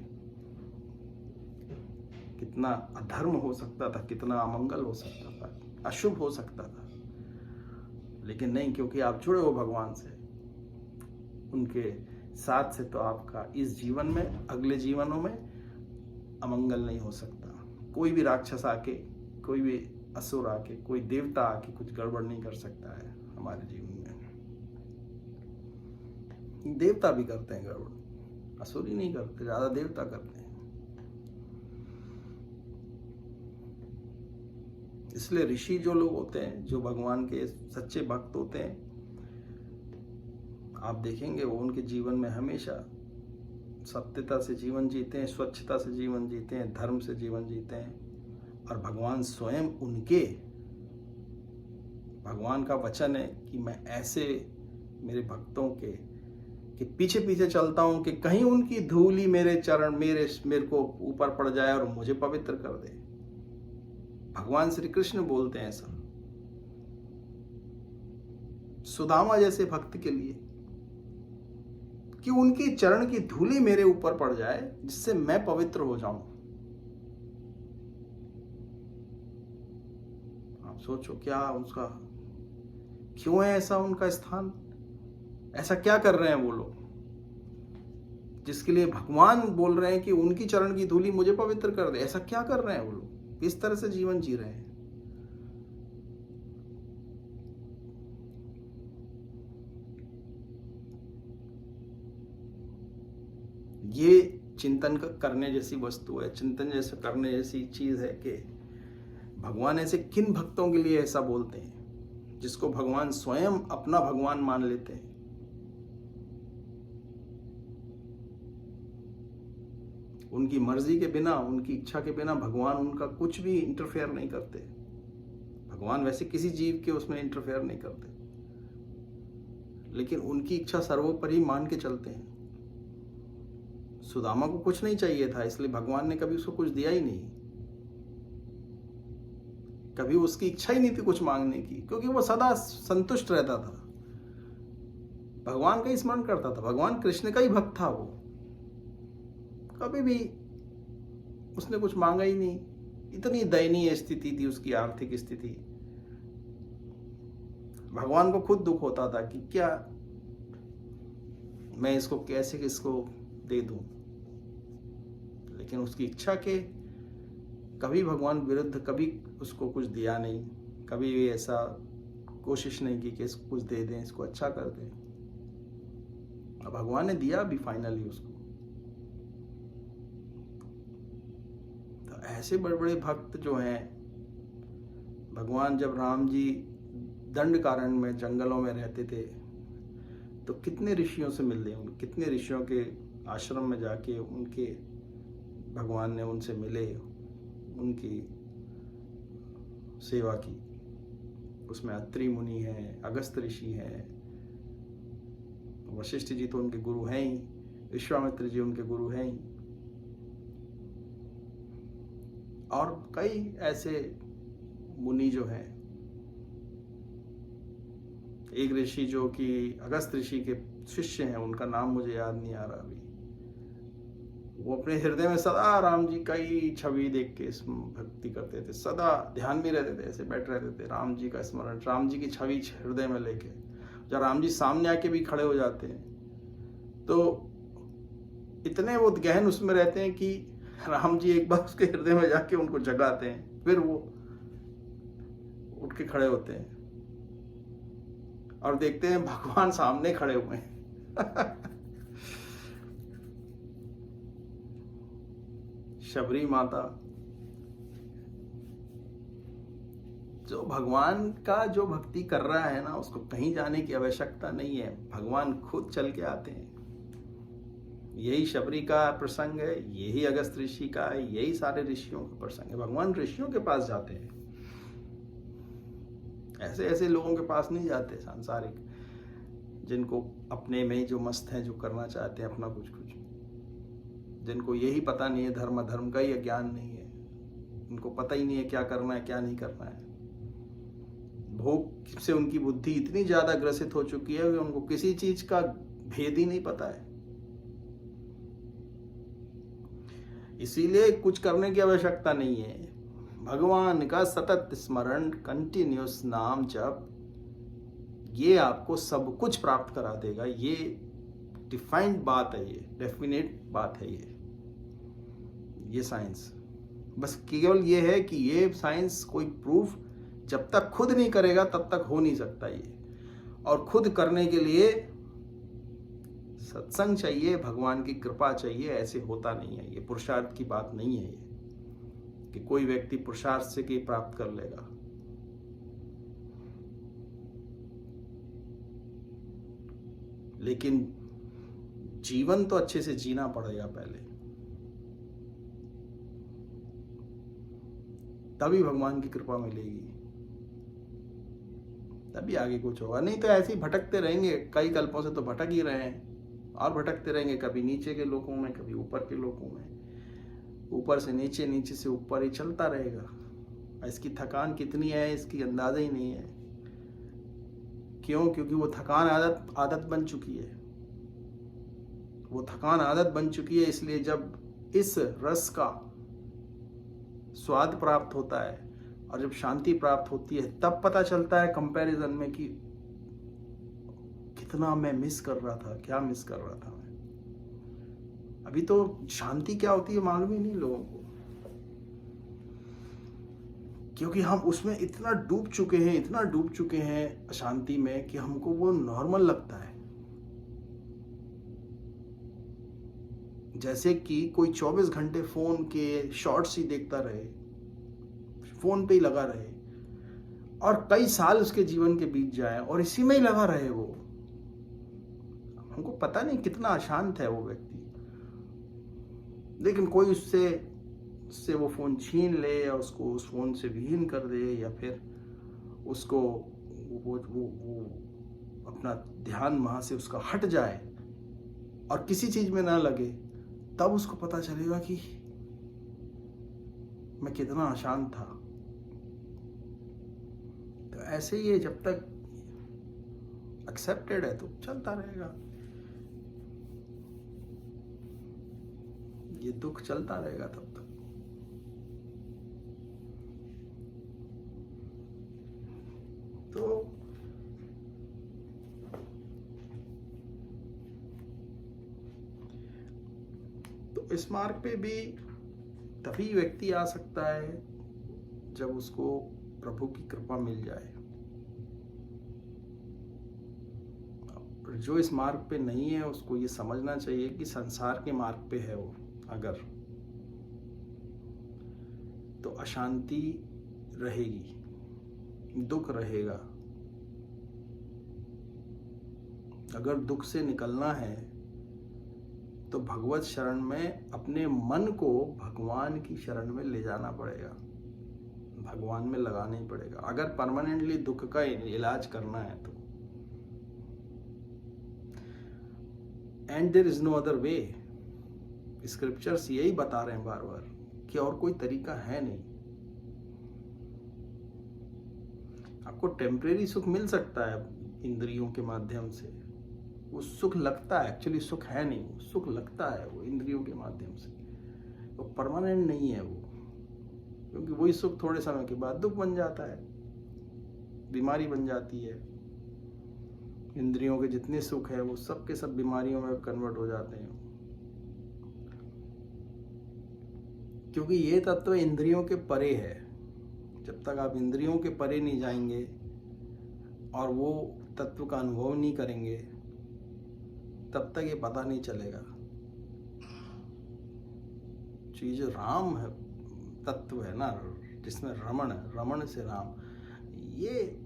कितना अधर्म हो सकता था, कितना अमंगल हो सकता था, अशुभ हो सकता था। लेकिन नहीं, क्योंकि आप जुड़े हो भगवान से, उनके साथ से, तो आपका इस जीवन में, अगले जीवनों में अमंगल नहीं हो सकता। कोई भी राक्षस आके, कोई भी असुर आके, कोई देवता आके कुछ गड़बड़ नहीं कर सकता है हमारे जीवन में। देवता भी करते हैं गड़बड़, असुर ही नहीं करते, ज्यादा देवता करते हैं। इसलिए ऋषि जो लोग होते हैं, जो भगवान के सच्चे भक्त होते हैं, आप देखेंगे वो उनके जीवन में हमेशा सत्यता से जीवन जीते हैं, स्वच्छता से जीवन जीते हैं, धर्म से जीवन जीते हैं। और भगवान स्वयं भगवान का वचन है कि मैं ऐसे मेरे भक्तों के पीछे पीछे चलता हूं कि कहीं उनकी धूली मेरे चरण मेरे को ऊपर पड़ जाए और मुझे पवित्र कर दे। भगवान श्री कृष्ण बोलते हैं ऐसा सुदामा जैसे भक्त के लिए कि उनकी चरण की धूली मेरे ऊपर पड़ जाए जिससे मैं पवित्र हो जाऊं। आप सोचो क्या उसका, क्यों है ऐसा उनका स्थान, ऐसा क्या कर रहे हैं वो लोग जिसके लिए भगवान बोल रहे हैं कि उनकी चरण की धूली मुझे पवित्र कर दे। ऐसा क्या कर रहे हैं वो लोग, किस तरह से जीवन जी रहे हैं। ये चिंतन करने जैसी वस्तु है, चिंतन जैसे करने जैसी चीज है कि भगवान ऐसे किन भक्तों के लिए ऐसा बोलते हैं जिसको भगवान स्वयं अपना भगवान मान लेते हैं। उनकी मर्जी के बिना, उनकी इच्छा के बिना भगवान उनका कुछ भी इंटरफेयर नहीं करते। भगवान वैसे किसी जीव के उसमें इंटरफेयर नहीं करते, लेकिन उनकी इच्छा सर्वोपरि मान के चलते हैं। सुदामा को कुछ नहीं चाहिए था, इसलिए भगवान ने कभी उसको कुछ दिया ही नहीं, कभी उसकी इच्छा ही नहीं थी कुछ मांगने की, क्योंकि वो सदा संतुष्ट रहता था, भगवान का ही स्मरण करता था, भगवान कृष्ण का ही भक्त था। वो कभी भी उसने कुछ मांगा ही नहीं। इतनी दयनीय स्थिति थी उसकी, आर्थिक स्थिति। भगवान को खुद दुख होता था कि क्या मैं इसको कैसे किसको दे दूं, लेकिन उसकी इच्छा के कभी भगवान विरुद्ध कभी उसको कुछ दिया नहीं, कभी भी ऐसा कोशिश नहीं की कि इसको कुछ दे दें, इसको अच्छा कर दें। अब भगवान ने दिया भी फाइनली उसको। तो ऐसे बड़े बड़े भक्त जो हैं, भगवान जब राम जी दंडकारण्य में जंगलों में रहते थे तो कितने ऋषियों से मिलते होंगे, कितने ऋषियों के आश्रम में जाके उनके भगवान ने उनसे मिले, उनकी सेवा की। उसमें अत्रि मुनि हैं, अगस्त ऋषि हैं, वशिष्ठ जी तो उनके गुरु हैं ही, विश्वामित्र जी उनके गुरु हैं ही, और कई ऐसे मुनि जो हैं। एक ऋषि जो कि अगस्त ऋषि के शिष्य हैं, उनका नाम मुझे याद नहीं आ रहा अभी, वो अपने हृदय में सदा राम जी का ही छवि देख के भक्ति करते थे, सदा ध्यान में रहते थे, ऐसे बैठ रहते थे, राम जी का स्मरण, राम जी की छवि हृदय में लेके। जब राम जी सामने आके भी खड़े हो जाते हैं तो इतने वो गहन उसमें रहते हैं कि राम जी एक बार उसके हृदय में जाके उनको जगाते हैं, फिर वो उठ के खड़े होते हैं और देखते हैं भगवान सामने खड़े हुए हैं। शबरी माता जो भगवान का जो भक्ति कर रहा है ना, उसको कहीं जाने की आवश्यकता नहीं है, भगवान खुद चल के आते हैं। यही शबरी का प्रसंग है, यही अगस्त ऋषि का है, यही सारे ऋषियों का प्रसंग है। भगवान ऋषियों के पास जाते हैं, ऐसे ऐसे लोगों के पास नहीं जाते सांसारिक, जिनको अपने में जो मस्त हैं, जो करना चाहते हैं अपना कुछ कुछ, जिनको यही पता नहीं है, धर्म अधर्म का ही ज्ञान नहीं है, उनको पता ही नहीं है क्या करना है क्या नहीं करना है। भोग से उनकी बुद्धि इतनी ज्यादा ग्रसित हो चुकी है कि उनको किसी चीज का भेद ही नहीं पता है। इसीलिए कुछ करने की आवश्यकता नहीं है, भगवान का सतत स्मरण, कंटिन्यूस नाम जप, ये आपको सब कुछ प्राप्त करा देगा। ये डिफाइंड बात है, ये डेफिनेट बात है। ये साइंस बस केवल ये है कि ये साइंस कोई प्रूफ जब तक खुद नहीं करेगा तब तक हो नहीं सकता ये। और खुद करने के लिए सत्संग चाहिए, भगवान की कृपा चाहिए, ऐसे होता नहीं है। ये पुरुषार्थ की बात नहीं है ये कि कोई व्यक्ति पुरुषार्थ से की प्राप्त कर लेगा। लेकिन जीवन तो अच्छे से जीना पड़ेगा पहले, तभी भगवान की कृपा मिलेगी, तभी आगे कुछ होगा। नहीं तो ऐसे ही भटकते रहेंगे, कई कल्पों से तो भटक ही रहे हैं और भटकते रहेंगे, कभी नीचे के लोकों में, कभी ऊपर के लोकों में, ऊपर से नीचे, नीचे से ऊपर, ही चलता रहेगा। इसकी थकान कितनी है इसकी अंदाजा ही नहीं है। क्यों? क्योंकि वो थकान आदत बन चुकी है, वो थकान आदत बन चुकी है। इसलिए जब इस रस का स्वाद प्राप्त होता है और जब शांति प्राप्त होती है, तब पता चलता है कंपैरिजन में कि कितना मैं मिस कर रहा था, क्या मिस कर रहा था मैं। अभी तो शांति क्या होती है मालूम ही नहीं लोगों को, क्योंकि हम उसमें इतना डूब चुके हैं शांति में कि हमको वो नॉर्मल लगता है। जैसे कि कोई 24 घंटे फोन के शॉर्ट्स ही देखता रहे, फोन पे ही लगा रहे और कई साल उसके जीवन के बीत जाए और इसी में ही लगा रहे वो। हमको पता नहीं कितना अशांत है वो व्यक्ति, लेकिन कोई उससे वो फोन छीन ले या उसको उस फोन से विहीन कर दे या फिर उसको वो अपना ध्यान वहां से उसका हट जाए और किसी चीज में ना लगे, तब उसको पता चलेगा कि मैं कितना अशांत था। तो ऐसे ही है, जब तक एक्सेप्टेड है तो चलता रहेगा, ये दुख चलता रहेगा तब तक। तो इस मार्ग पे भी तभी व्यक्ति आ सकता है जब उसको प्रभु की कृपा मिल जाए। जो इस मार्ग पे नहीं है उसको ये समझना चाहिए कि संसार के मार्ग पे है वो अगर, तो अशांति रहेगी, दुख रहेगा। अगर दुख से निकलना है तो भगवत शरण में अपने मन को भगवान की शरण में ले जाना पड़ेगा, भगवान में लगाना ही पड़ेगा अगर परमानेंटली दुख का इलाज करना है तो। And there is no other way. Scriptures यही बता रहे हैं बार बार कि और कोई तरीका है नहीं। आपको टेम्परेरी सुख मिल सकता है इंद्रियों के माध्यम से, वो सुख लगता है, एक्चुअली सुख है नहीं, वो सुख लगता है वो इंद्रियों के माध्यम से, वो परमानेंट नहीं है वो, क्योंकि वही सुख थोड़े समय के बाद दुख बन जाता है, बीमारी बन जाती है। इंद्रियों के जितने सुख है वो सब के सब बीमारियों में कन्वर्ट हो जाते हैं, क्योंकि ये तत्व इंद्रियों के परे है। जब तक आप इंद्रियों के परे नहीं जाएंगे और वो तत्व का अनुभव नहीं करेंगे, तब तक ये पता नहीं चलेगा। चीज राम है, तत्व है ना, जिसमें रमण है, रमण से राम, ये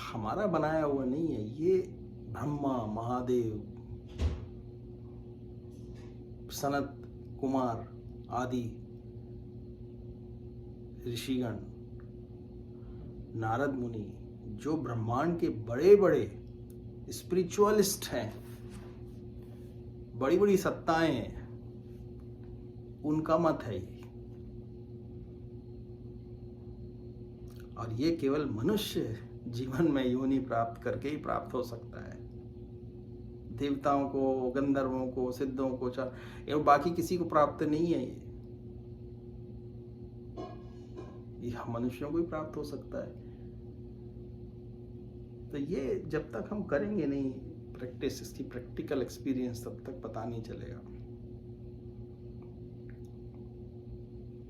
हमारा बनाया हुआ नहीं है। ये ब्रह्मा, महादेव, सनत कुमार आदि ऋषिगण, नारद मुनि, जो ब्रह्मांड के बड़े बड़े स्पिरिचुअलिस्ट हैं, बड़ी बड़ी सत्ताएं हैं, उनका मत है ये। और ये केवल मनुष्य जीवन में योनि प्राप्त करके ही प्राप्त हो सकता है। देवताओं को, गंधर्वों को, सिद्धों को, एवं बाकी किसी को प्राप्त नहीं है ये हम मनुष्यों को ही प्राप्त हो सकता है। तो ये जब तक हम करेंगे नहीं प्रैक्टिस, इसकी प्रैक्टिकल एक्सपीरियंस, तब तक पता नहीं चलेगा।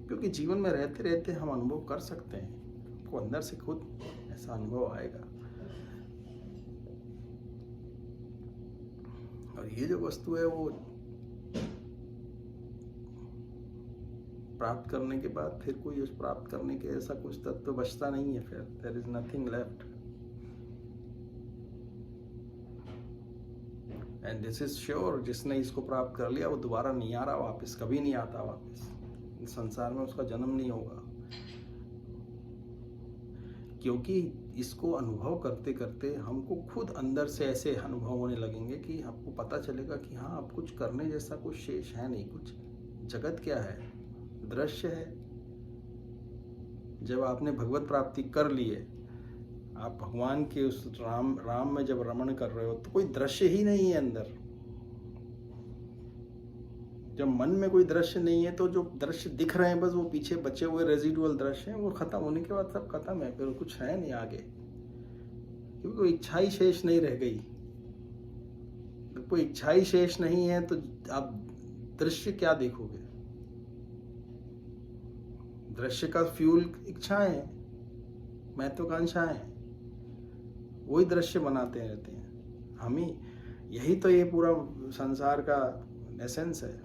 क्योंकि जीवन में रहते रहते हम अनुभव कर सकते हैं, आपको अंदर से खुद ऐसा अनुभव आएगा। और ये जो वस्तु है वो प्राप्त करने के बाद फिर कोई उस प्राप्त करने के ऐसा कुछ तत्व बचता नहीं है, फिर there is nothing left. And this is sure, जिसने इसको प्राप्त कर लिया वो दोबारा नहीं आ रहा वापस, कभी नहीं आता वापस इस संसार में, उसका जन्म नहीं होगा। क्योंकि इसको अनुभव करते करते हमको खुद अंदर से ऐसे अनुभव होने लगेंगे कि आपको पता चलेगा कि हाँ, अब कुछ करने जैसा कुछ शेष है नहीं। कुछ जगत क्या है, दृश्य है। जब आपने भगवत प्राप्ति कर ली है, आप भगवान के उस राम में जब रमण कर रहे हो, तो कोई दृश्य ही नहीं है अंदर। जब मन में कोई दृश्य नहीं है, तो जो दृश्य दिख रहे हैं बस वो पीछे बचे हुए रेजिडुअल दृश्य हैं, वो खत्म होने के बाद सब खत्म है, फिर कुछ है नहीं आगे, क्योंकि कोई इच्छा ही शेष नहीं रह गई। कोई इच्छा ही शेष नहीं है तो आप दृश्य क्या देखोगे? दृश्य का फ्यूल इच्छाएं हैं, महत्वाकांक्षाएं, वही दृश्य बनाते रहते हैं हम ही। यही तो ये पूरा संसार का एसेंस है।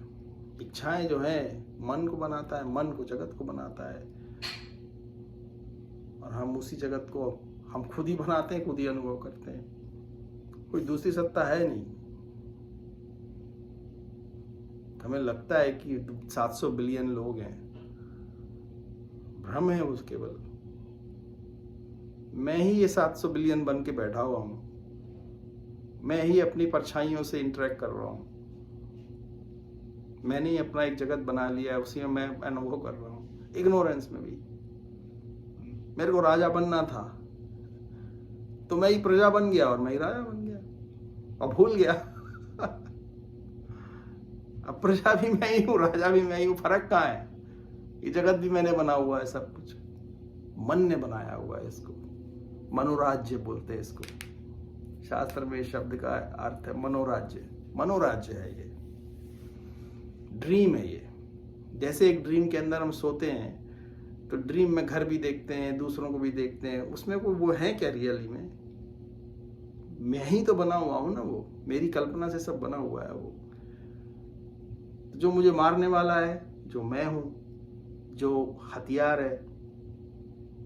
इच्छाएं जो है मन को बनाता है, मन को जगत को बनाता है, और हम उसी जगत को हम खुद ही बनाते हैं, खुद ही अनुभव करते हैं। कोई दूसरी सत्ता है नहीं। हमें लगता है कि 700 बिलियन लोग हैं, भ्रम है उस केवल। मैं ही ये 700 बिलियन बन के बैठा हुआ हूं, मैं ही अपनी परछाइयों से इंटरेक्ट कर रहा हूं। मैंने ही अपना एक जगत बना लिया है, उसी में मैं अनुभव कर रहा हूँ, इग्नोरेंस में भी। मेरे को राजा बनना था तो मैं ही प्रजा बन गया और मैं ही राजा बन गया, और भूल गया अब प्रजा भी मैं ही हूँ, राजा भी मैं ही हूँ। फर्क कहाँ है? ये जगत भी मैंने बना हुआ है, सब कुछ मन ने बनाया हुआ है। इसको मनोराज्य बोलते हैं। इसको शास्त्र में शब्द का अर्थ है मनोराज्य। मनोराज्य है ये, ड्रीम है ये। जैसे एक ड्रीम के अंदर हम सोते हैं तो ड्रीम में घर भी देखते हैं, दूसरों को भी देखते हैं, उसमें वो है क्या रियली में? मैं ही तो बना हुआ हूं ना, वो मेरी कल्पना से सब बना हुआ है। वो जो मुझे मारने वाला है, जो मैं हूं, जो हथियार है,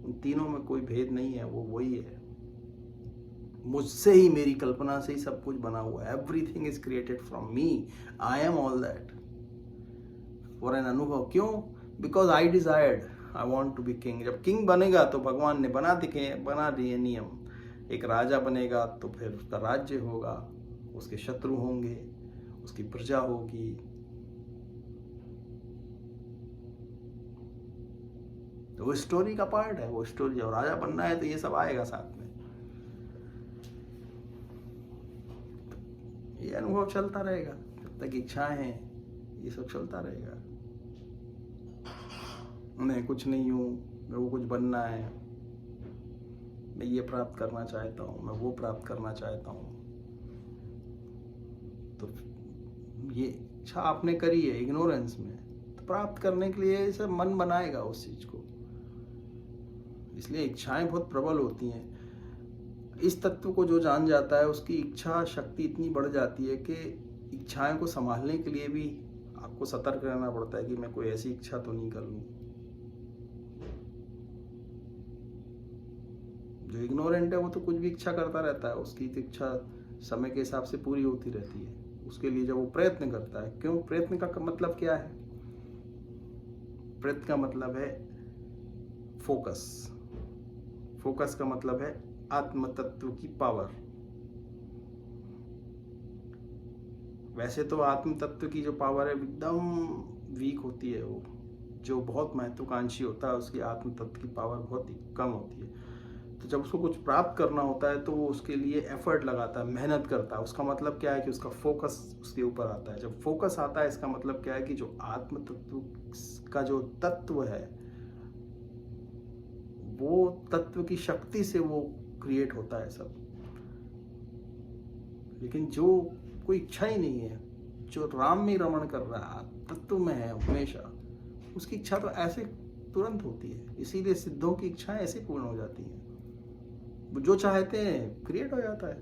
उन तीनों में कोई भेद नहीं है, वो वही है। मुझसे ही, मेरी कल्पना से ही सब कुछ बना हुआ है। Everything is created from me, I am all that. For an अनुभव, क्यों? Because I desired, I want to be king. जब किंग बनेगा तो भगवान ने बना दिए नियम। एक राजा बनेगा तो फिर उसका राज्य होगा, उसके शत्रु होंगे, उसकी प्रजा होगी। तो वो स्टोरी का पार्ट है, वो स्टोरी। और राजा बनना है तो ये सब आएगा साथ में। ये अनुभव चलता रहेगा जब तक इच्छाएं हैं, ये सब चलता रहेगा। मैं कुछ नहीं हूँ, मेरे को कुछ बनना है, मैं ये प्राप्त करना चाहता हूँ, मैं वो प्राप्त करना चाहता हूँ। तो ये इच्छा आपने करी है इग्नोरेंस में, तो प्राप्त करने के लिए सब मन बनाएगा उस चीज को। इसलिए इच्छाएं बहुत प्रबल होती हैं। इस तत्व को जो जान जाता है, उसकी इच्छा शक्ति इतनी बढ़ जाती है कि इच्छाएं को संभालने के लिए भी आपको सतर्क रहना पड़ता है कि मैं कोई ऐसी इच्छा तो नहीं कर लूं। जो इग्नोरेंट है वो तो कुछ भी इच्छा करता रहता है, उसकी इच्छा समय के हिसाब से पूरी होती रहती है। उसके लिए जब वो प्रयत्न करता है, क्यों? प्रयत्न का मतलब क्या है? प्रयत्न का मतलब है फोकस। फोकस का मतलब है आत्म तत्व की पावर। वैसे तो आत्म तत्व की जो पावर है एकदम वीक होती है। वो जो बहुत महत्वाकांक्षी होता है उसकी आत्म तत्व की पावर बहुत ही कम होती है। तो जब उसको कुछ प्राप्त करना होता है तो वो उसके लिए एफर्ट लगाता है, मेहनत करता है। उसका मतलब क्या है कि उसका फोकस उसके ऊपर आता है। जब फोकस आता है, इसका मतलब क्या है कि जो आत्म तत्व का जो तत्व है, वो तत्व की शक्ति से वो क्रिएट होता है सब। लेकिन जो कोई इच्छा ही नहीं है, जो राम में रमण कर रहा है, तत्व में है हमेशा, उसकी इच्छा तो ऐसे तुरंत होती है। इसीलिए सिद्धों की इच्छाएं ऐसे पूर्ण हो जाती हैं। वो जो चाहते हैं क्रिएट हो जाता है,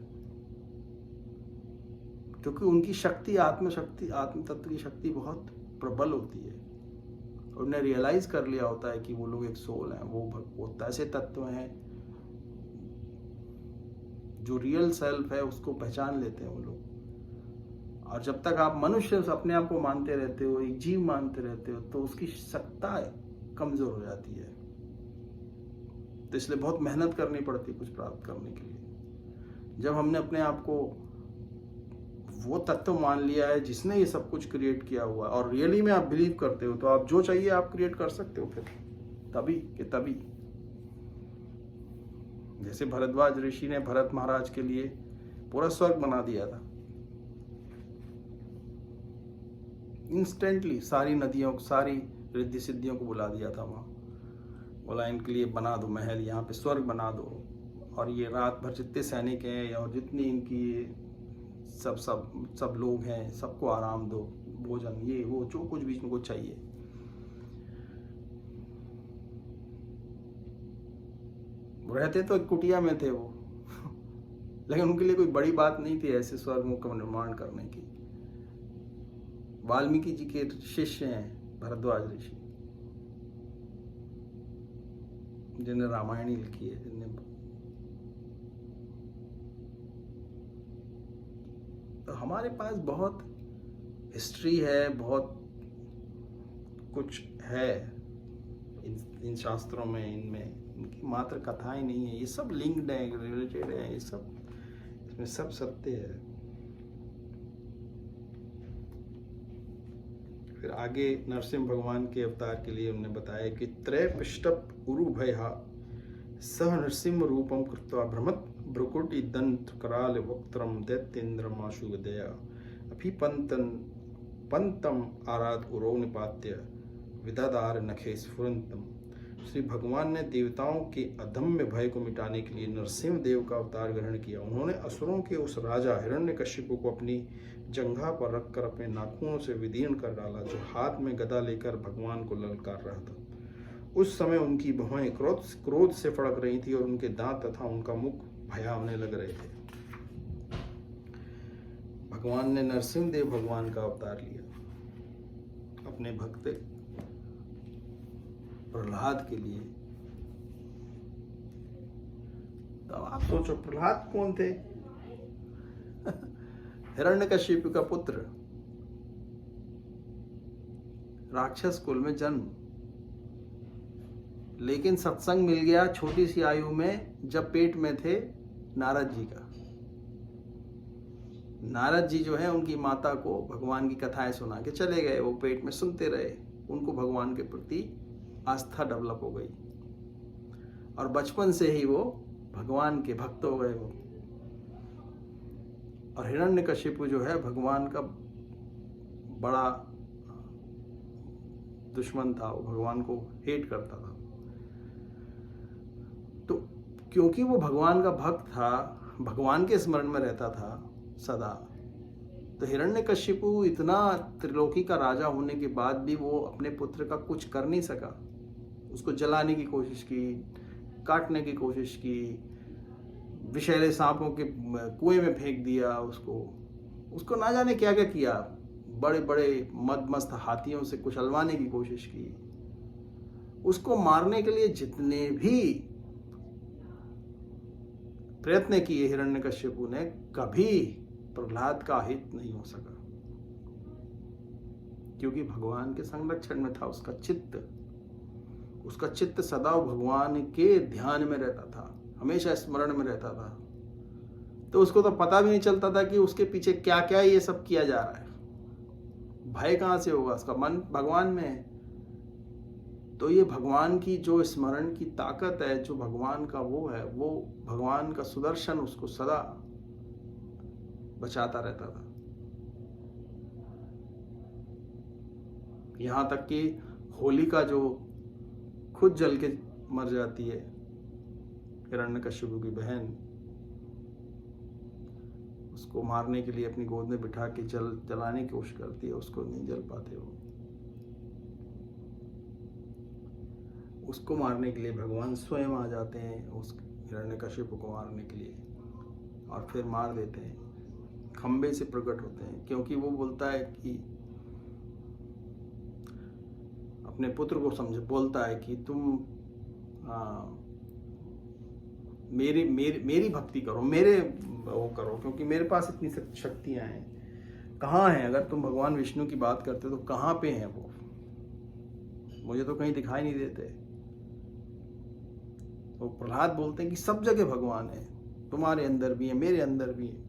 क्योंकि उनकी शक्ति, आत्म तत्व की शक्ति बहुत प्रबल होती है। उन्हें रियलाइज कर लिया होता है कि वो लोग एक सोल हैं, वो ऐसे तत्व हैं जो रियल सेल्फ है, उसको पहचान लेते हैं वो लोग। और जब तक आप मनुष्य अपने आप को मानते रहते हो, एक जीव मानते रहते हो, तो उसकी सत्ता कमजोर हो जाती है। तो इसलिए बहुत मेहनत करनी पड़ती है कुछ प्राप्त करने के लिए। जब हमने अपने आप को वो तत्व मान लिया है जिसने ये सब कुछ क्रिएट किया हुआ है, और रियली में आप बिलीव करते हो, तो आप जो चाहिए आप क्रिएट कर सकते हो फिर तभी के तभी। जैसे भरद्वाज ऋषि ने भरत महाराज के लिए पूरा स्वर्ग बना दिया था इंस्टेंटली, सारी नदियों, सारी रिद्धि सिद्धियों को बुला दिया था वहां, बोला इनके लिए बना दो महल, यहाँ पे स्वर्ग बना दो, और ये रात भर जितने सैनिक हैं और जितनी इनकी सब लोग हैं, सबको आराम दो, भोजन, ये वो जो कुछ भी इनको चाहिए। रहते तो एक कुटिया में थे वो लेकिन उनके लिए कोई बड़ी बात नहीं थी ऐसे स्वर्ग का निर्माण करने की। वाल्मीकि जी के शिष्य हैं भरद्वाज ऋषि, जिन्हें रामायण लिखी है, जिन्हें तो हमारे पास बहुत हिस्ट्री है, बहुत कुछ है इन शास्त्रों में, इनमें इनकी मात्र कथाएं नहीं है, ये सब लिंक्ड है, रिलेटेड है, ये सब, इसमें सब सत्य है। फिर आगे नरसिंह भगवान के अवतार के लिए उन्होंने बताया कि त्रय पृष्ठप उरु भयहा सह नरसिंह रूपम कृत्वा भ्रमत भ्रुकुटी दंत कराल वक्त्रम दैत्येन्द्रमाशु दया अभिपंतन पंतम आराध उरो निपात्य विदादार नखे स्फुरंतम। श्री भगवान ने देवताओं के अदम्य भय को मिटाने के लिए नरसिंह देव का अवतार ग्रहण किया। उन्होंने असुरों के उस राजा हिरण्यकशिपु को अपनी जंघा पर रखकर अपने नाखूनों से विदीर्ण कर डाला, जो हाथ में गदा लेकर भगवान को ललकार रहा था। उस समय उनकी भौहें क्रोध से फड़क रही थी और उनके दांत तथा उनका मुख भयावने लग रहे थे। भगवान ने नरसिंह देव भगवान का अवतार लिया अपने भक्त प्रहलाद के लिए। तो आप सोचो प्रहलाद कौन थे? हिरण्यकशिपु का पुत्र, राक्षस कुल में जन्म, लेकिन सत्संग मिल गया छोटी सी आयु में, जब पेट में थे नारद जी का। नारद जी जो है उनकी माता को भगवान की कथाएं सुना के चले गए, वो पेट में सुनते रहे, उनको भगवान के प्रति आस्था डेवलप हो गई और बचपन से ही वो भगवान के भक्त हो गए वो। और हिरण्यकशिपु जो है भगवान का बड़ा दुश्मन था, वो भगवान को हेट करता था। तो क्योंकि वो भगवान का भक्त था, भगवान के स्मरण में रहता था सदा, तो हिरण्यकशिपु इतना त्रिलोकी का राजा होने के बाद भी वो अपने पुत्र का कुछ कर नहीं सका। उसको जलाने की कोशिश की, काटने की कोशिश की, विषैले सांपों के कुएं में फेंक दिया उसको ना जाने क्या क्या किया, बड़े बड़े मदमस्त हाथियों से कुचलवाने की कोशिश की। उसको मारने के लिए जितने भी प्रयत्न किए हिरण्यकशिपु ने, कभी प्रहलाद का हित नहीं हो सका, क्योंकि भगवान के संरक्षण में था उसका चित्त सदा भगवान के ध्यान में रहता था, हमेशा स्मरण में रहता था। तो उसको तो पता भी नहीं चलता था कि उसके पीछे क्या क्या ये सब किया जा रहा है। भय कहाँ से होगा? उसका मन भगवान में है। तो ये भगवान की जो स्मरण की ताकत है, जो भगवान का वो है, वो भगवान का सुदर्शन उसको सदा बचाता रहता था। यहां तक कि होलिका जो खुद जल के मर जाती है, हिरण्यकशिपु की बहन, उसको मारने के लिए अपनी गोद में बिठा के जलाने की कोशिश करती है, उसको नहीं जल पाते वो। उसको मारने के लिए भगवान स्वयं आ जाते हैं उस हिरण्यकशिपु को मारने के लिए, और फिर मार देते हैं, खंबे से प्रकट होते हैं। क्योंकि वो बोलता है कि अपने पुत्र को बोलता है कि तुम मेरी भक्ति करो, मेरे वो करो, क्योंकि मेरे पास इतनी शक्तियां हैं। कहाँ है? अगर तुम भगवान विष्णु की बात करते हो तो कहाँ पे हैं वो? मुझे तो कहीं दिखाई नहीं देते। तो प्रहलाद बोलते हैं कि सब जगह भगवान है, तुम्हारे अंदर भी है, मेरे अंदर भी है,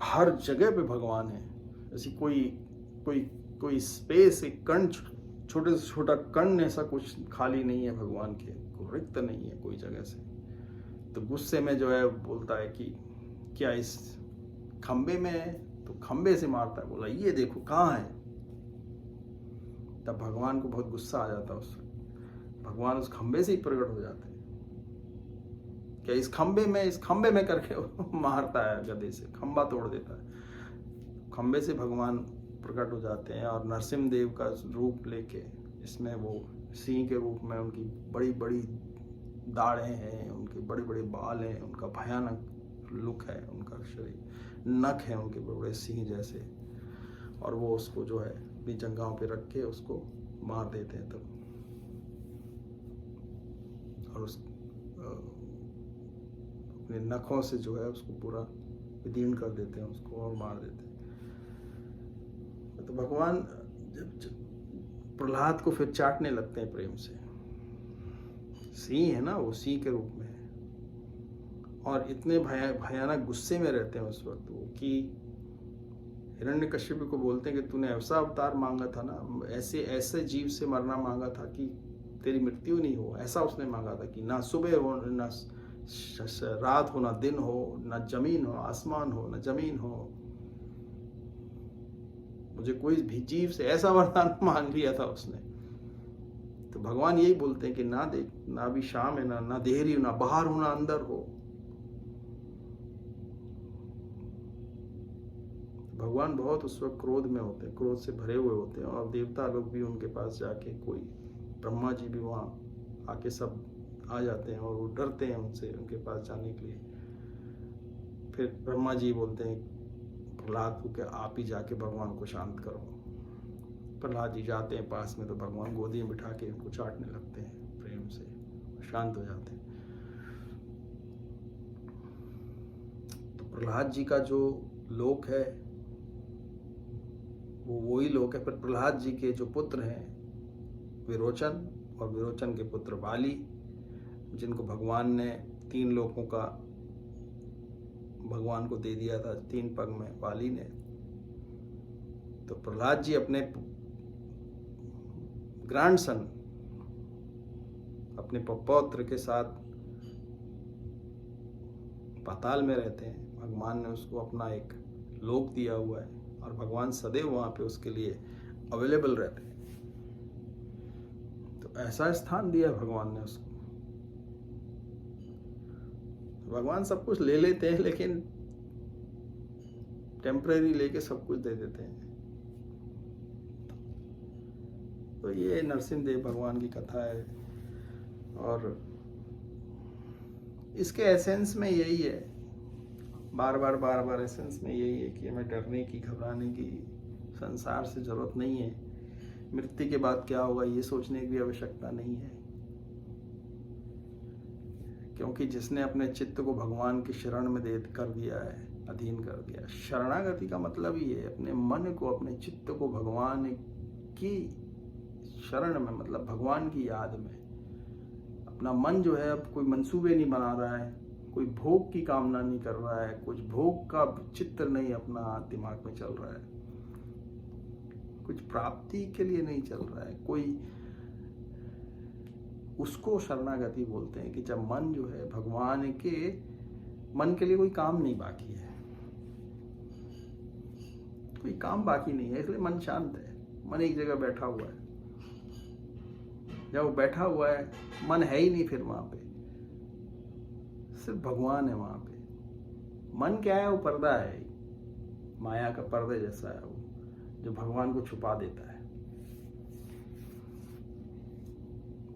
हर जगह पे भगवान है। ऐसी कोई कोई कोई स्पेस, एक कण, छोटे से छोटा कण ऐसा कुछ खाली नहीं है भगवान के, रिक्त नहीं है कोई जगह से। तो गुस्से में जो है बोलता है कि क्या इस खंबे में है? तो खंबे से मारता है, बोला ये देखो कहाँ है। तब भगवान को बहुत गुस्सा आ जाता है उससे, भगवान उस खंबे से ही प्रकट हो जाते हैं। क्या इस खंबे में करके मारता है गदे से, खंबा तोड़ देता है। खंबे से भगवान प्रकट हो जाते हैं और नरसिंह देव का रूप लेके, इसमें वो सिंह के रूप में, उनकी बड़ी बड़ी दाढ़ें हैं, उनके बड़े बड़े बाल हैं, उनका भयानक लुक है, उनका शरीर, नख है उनके बड़े बड़े सिंह जैसे, और वो उसको जो है अपनी जंघाओं पे रख के उसको मार देते हैं तब। और उस अपने नखों से जो है उसको पूरा विदीर्ण कर देते हैं उसको और मार देते हैं। तो भगवान जब प्रहलाद को फिर चाटने लगते हैं प्रेम से, सिंह है ना वो, सिंह के रूप में है, और इतने भयानक गुस्से में रहते हैं उस वक्त वो कि हिरण्यकश्यप को बोलते हैं कि तूने ऐसा अवतार मांगा था ना, ऐसे ऐसे जीव से मरना मांगा था कि तेरी मृत्यु नहीं हो, ऐसा उसने मांगा था कि ना सुबह हो, ना रात हो, ना दिन हो, ना जमीन हो, आसमान हो, ना जमीन हो। मुझे कोई भी जीव से ऐसा वरदान मांग लिया था उसने। तो भगवान यही बोलते हैं कि ना देख, ना अभी शाम है, ना देरी हो, ना बाहर हो, ना अंदर हो। भगवान बहुत उस वक्त क्रोध में होते हैं, क्रोध से भरे हुए होते हैं, और देवता लोग भी उनके पास जाके, कोई ब्रह्मा जी भी वहाँ आके सब आ जाते हैं और वो डरते हैं उनसे, उनके पास जाने के लिए। फिर ब्रह्मा जी बोलते हैं प्रहलाद को कि आप ही जाके भगवान को शांत करो। प्रहलाद जी जाते हैं पास में, तो भगवान गोदी में बिठा के उनको चाटने लगते हैं प्रेम से, शांत हो जाते हैं। तो प्रहलाद जी का जो लोक है वो वही लोक है। फिर प्रहलाद जी के जो पुत्र हैं विरोचन, और विरोचन के पुत्र वाली, जिनको भगवान ने 3 लोकों का भगवान को दे दिया था 3 पग में वाली ने। तो प्रहलाद जी अपने ग्रैंडसन, अपने पौत्र के साथ पाताल में रहते हैं। भगवान ने उसको अपना एक लोक दिया हुआ है और भगवान सदैव वहाँ पे उसके लिए अवेलेबल रहते हैं। तो ऐसा स्थान दिया भगवान ने उसको। भगवान सब कुछ ले लेते हैं, लेकिन टेम्परेरी लेके सब कुछ दे देते हैं। तो ये नरसिंह देव भगवान की कथा है, और इसके एसेंस में यही है, बार बार एसेंस में यही है कि हमें डरने की, घबराने की संसार से जरूरत नहीं है। मृत्यु के बाद क्या होगा ये सोचने की भी आवश्यकता नहीं है, क्योंकि जिसने अपने चित्त को भगवान की शरण में दे कर दिया है, अधीन कर दिया। शरणागति का मतलब ही है अपने मन को, अपने चित्त को भगवान की शरण में, मतलब भगवान की याद में। अपना मन जो है अब कोई मंसूबे नहीं बना रहा है, कोई भोग की कामना नहीं कर रहा है, कुछ भोग का चित्र नहीं अपना दिमाग में चल रहा है, कुछ प्राप्ति के लिए नहीं चल रहा है कोई। उसको शरणागति बोलते हैं कि जब मन जो है भगवान के, मन के लिए कोई काम नहीं बाकी है, कोई काम बाकी नहीं है, इसलिए मन शांत है। मन एक जगह बैठा हुआ है, जब वो बैठा हुआ है मन है ही नहीं, फिर वहां पे सिर्फ भगवान है वहां पे। मन क्या है? वो पर्दा है, माया का पर्दे जैसा है वो, जो भगवान को छुपा देता है,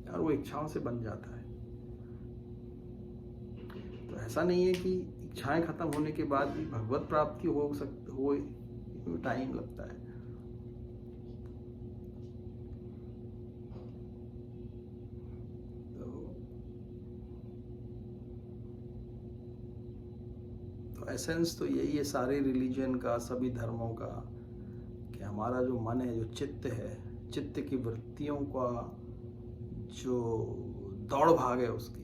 और वो इच्छाओं से बन जाता है। तो ऐसा नहीं है कि इच्छाएं खत्म होने के बाद भी भगवत प्राप्ति हो सकती हो, टाइम लगता है। तो एसेंस तो यही है सारे रिलीजन का, सभी धर्मों का, कि हमारा जो मन है, जो चित्त है, चित्त की वृत्तियों का जो दौड़ भाग है उसकी,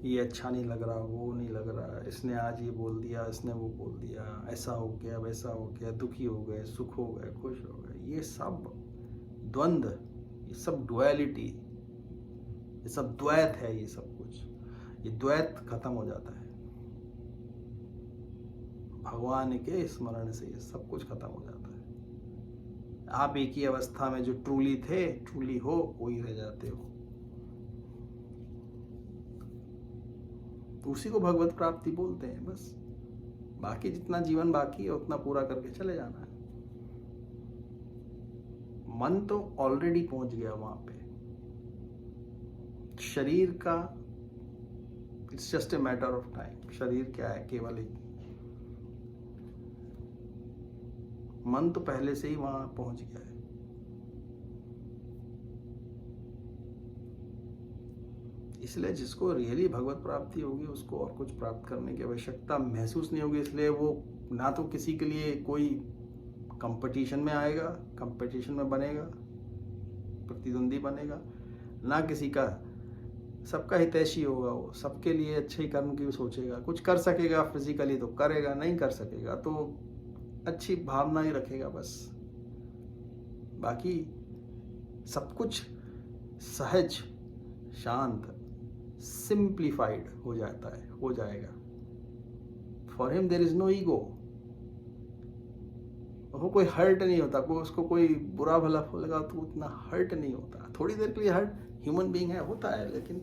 ये अच्छा नहीं लग रहा, वो नहीं लग रहा, इसने आज ये बोल दिया, इसने वो बोल दिया, ऐसा हो गया, वैसा हो गया, दुखी हो गए, सुख हो गए, खुश हो गए, ये सब द्वंद्व, ये सब डुअलिटी, ये सब द्वैत है, ये सब कुछ, ये द्वैत खत्म हो जाता है भगवान के स्मरण से, ये सब कुछ खत्म हो जाता है। आप एक ही अवस्था में जो ट्रूली थे, ट्रूली हो, वही रह जाते हो। उसी को भगवत प्राप्ति बोलते हैं बस। बाकी जितना जीवन बाकी है उतना पूरा करके चले जाना है। मन तो ऑलरेडी पहुंच गया वहां पे, शरीर का it's just a matter of time. शरीर क्या है, केवल एक, मन तो पहले से ही वहां पहुंच गया है। इसलिए जिसको रियली भगवत प्राप्ति होगी उसको और कुछ प्राप्त करने की आवश्यकता महसूस नहीं होगी। इसलिए वो ना तो किसी के लिए कोई कंपटीशन में आएगा, कंपटीशन में बनेगा, प्रतिद्वंदी बनेगा, ना किसी का, सबका हितैषी होगा, वो सबके लिए अच्छे कर्म की सोचेगा। कुछ कर सकेगा फिजिकली तो करेगा, नहीं कर सकेगा तो अच्छी भावना ही रखेगा बस। बाकी सब कुछ सहज, शांत, सिंप्लीफाइड हो जाता है, हो जाएगा। For him there is no ego. वो कोई हर्ट नहीं होता, कोई उसको कोई बुरा भला लगा तो उतना हर्ट नहीं होता। थोड़ी देर के लिए हर्ट ह्यूमन बीइंग है, होता है, लेकिन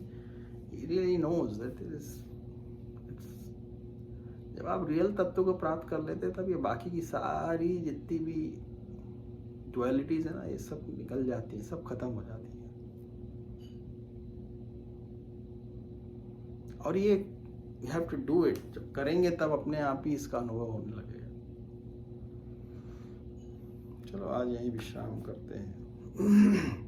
he really knows that it is, जब आप रियल तत्व को प्राप्त कर लेते तब ये बाकी की सारी जितनी भी डुअलिटीज है ना, ये सब निकल जाती है, सब खत्म हो जाती है। और ये you have to do it, जब करेंगे तब अपने आप ही इसका अनुभव होने लगेगा। चलो आज यहीं विश्राम करते हैं।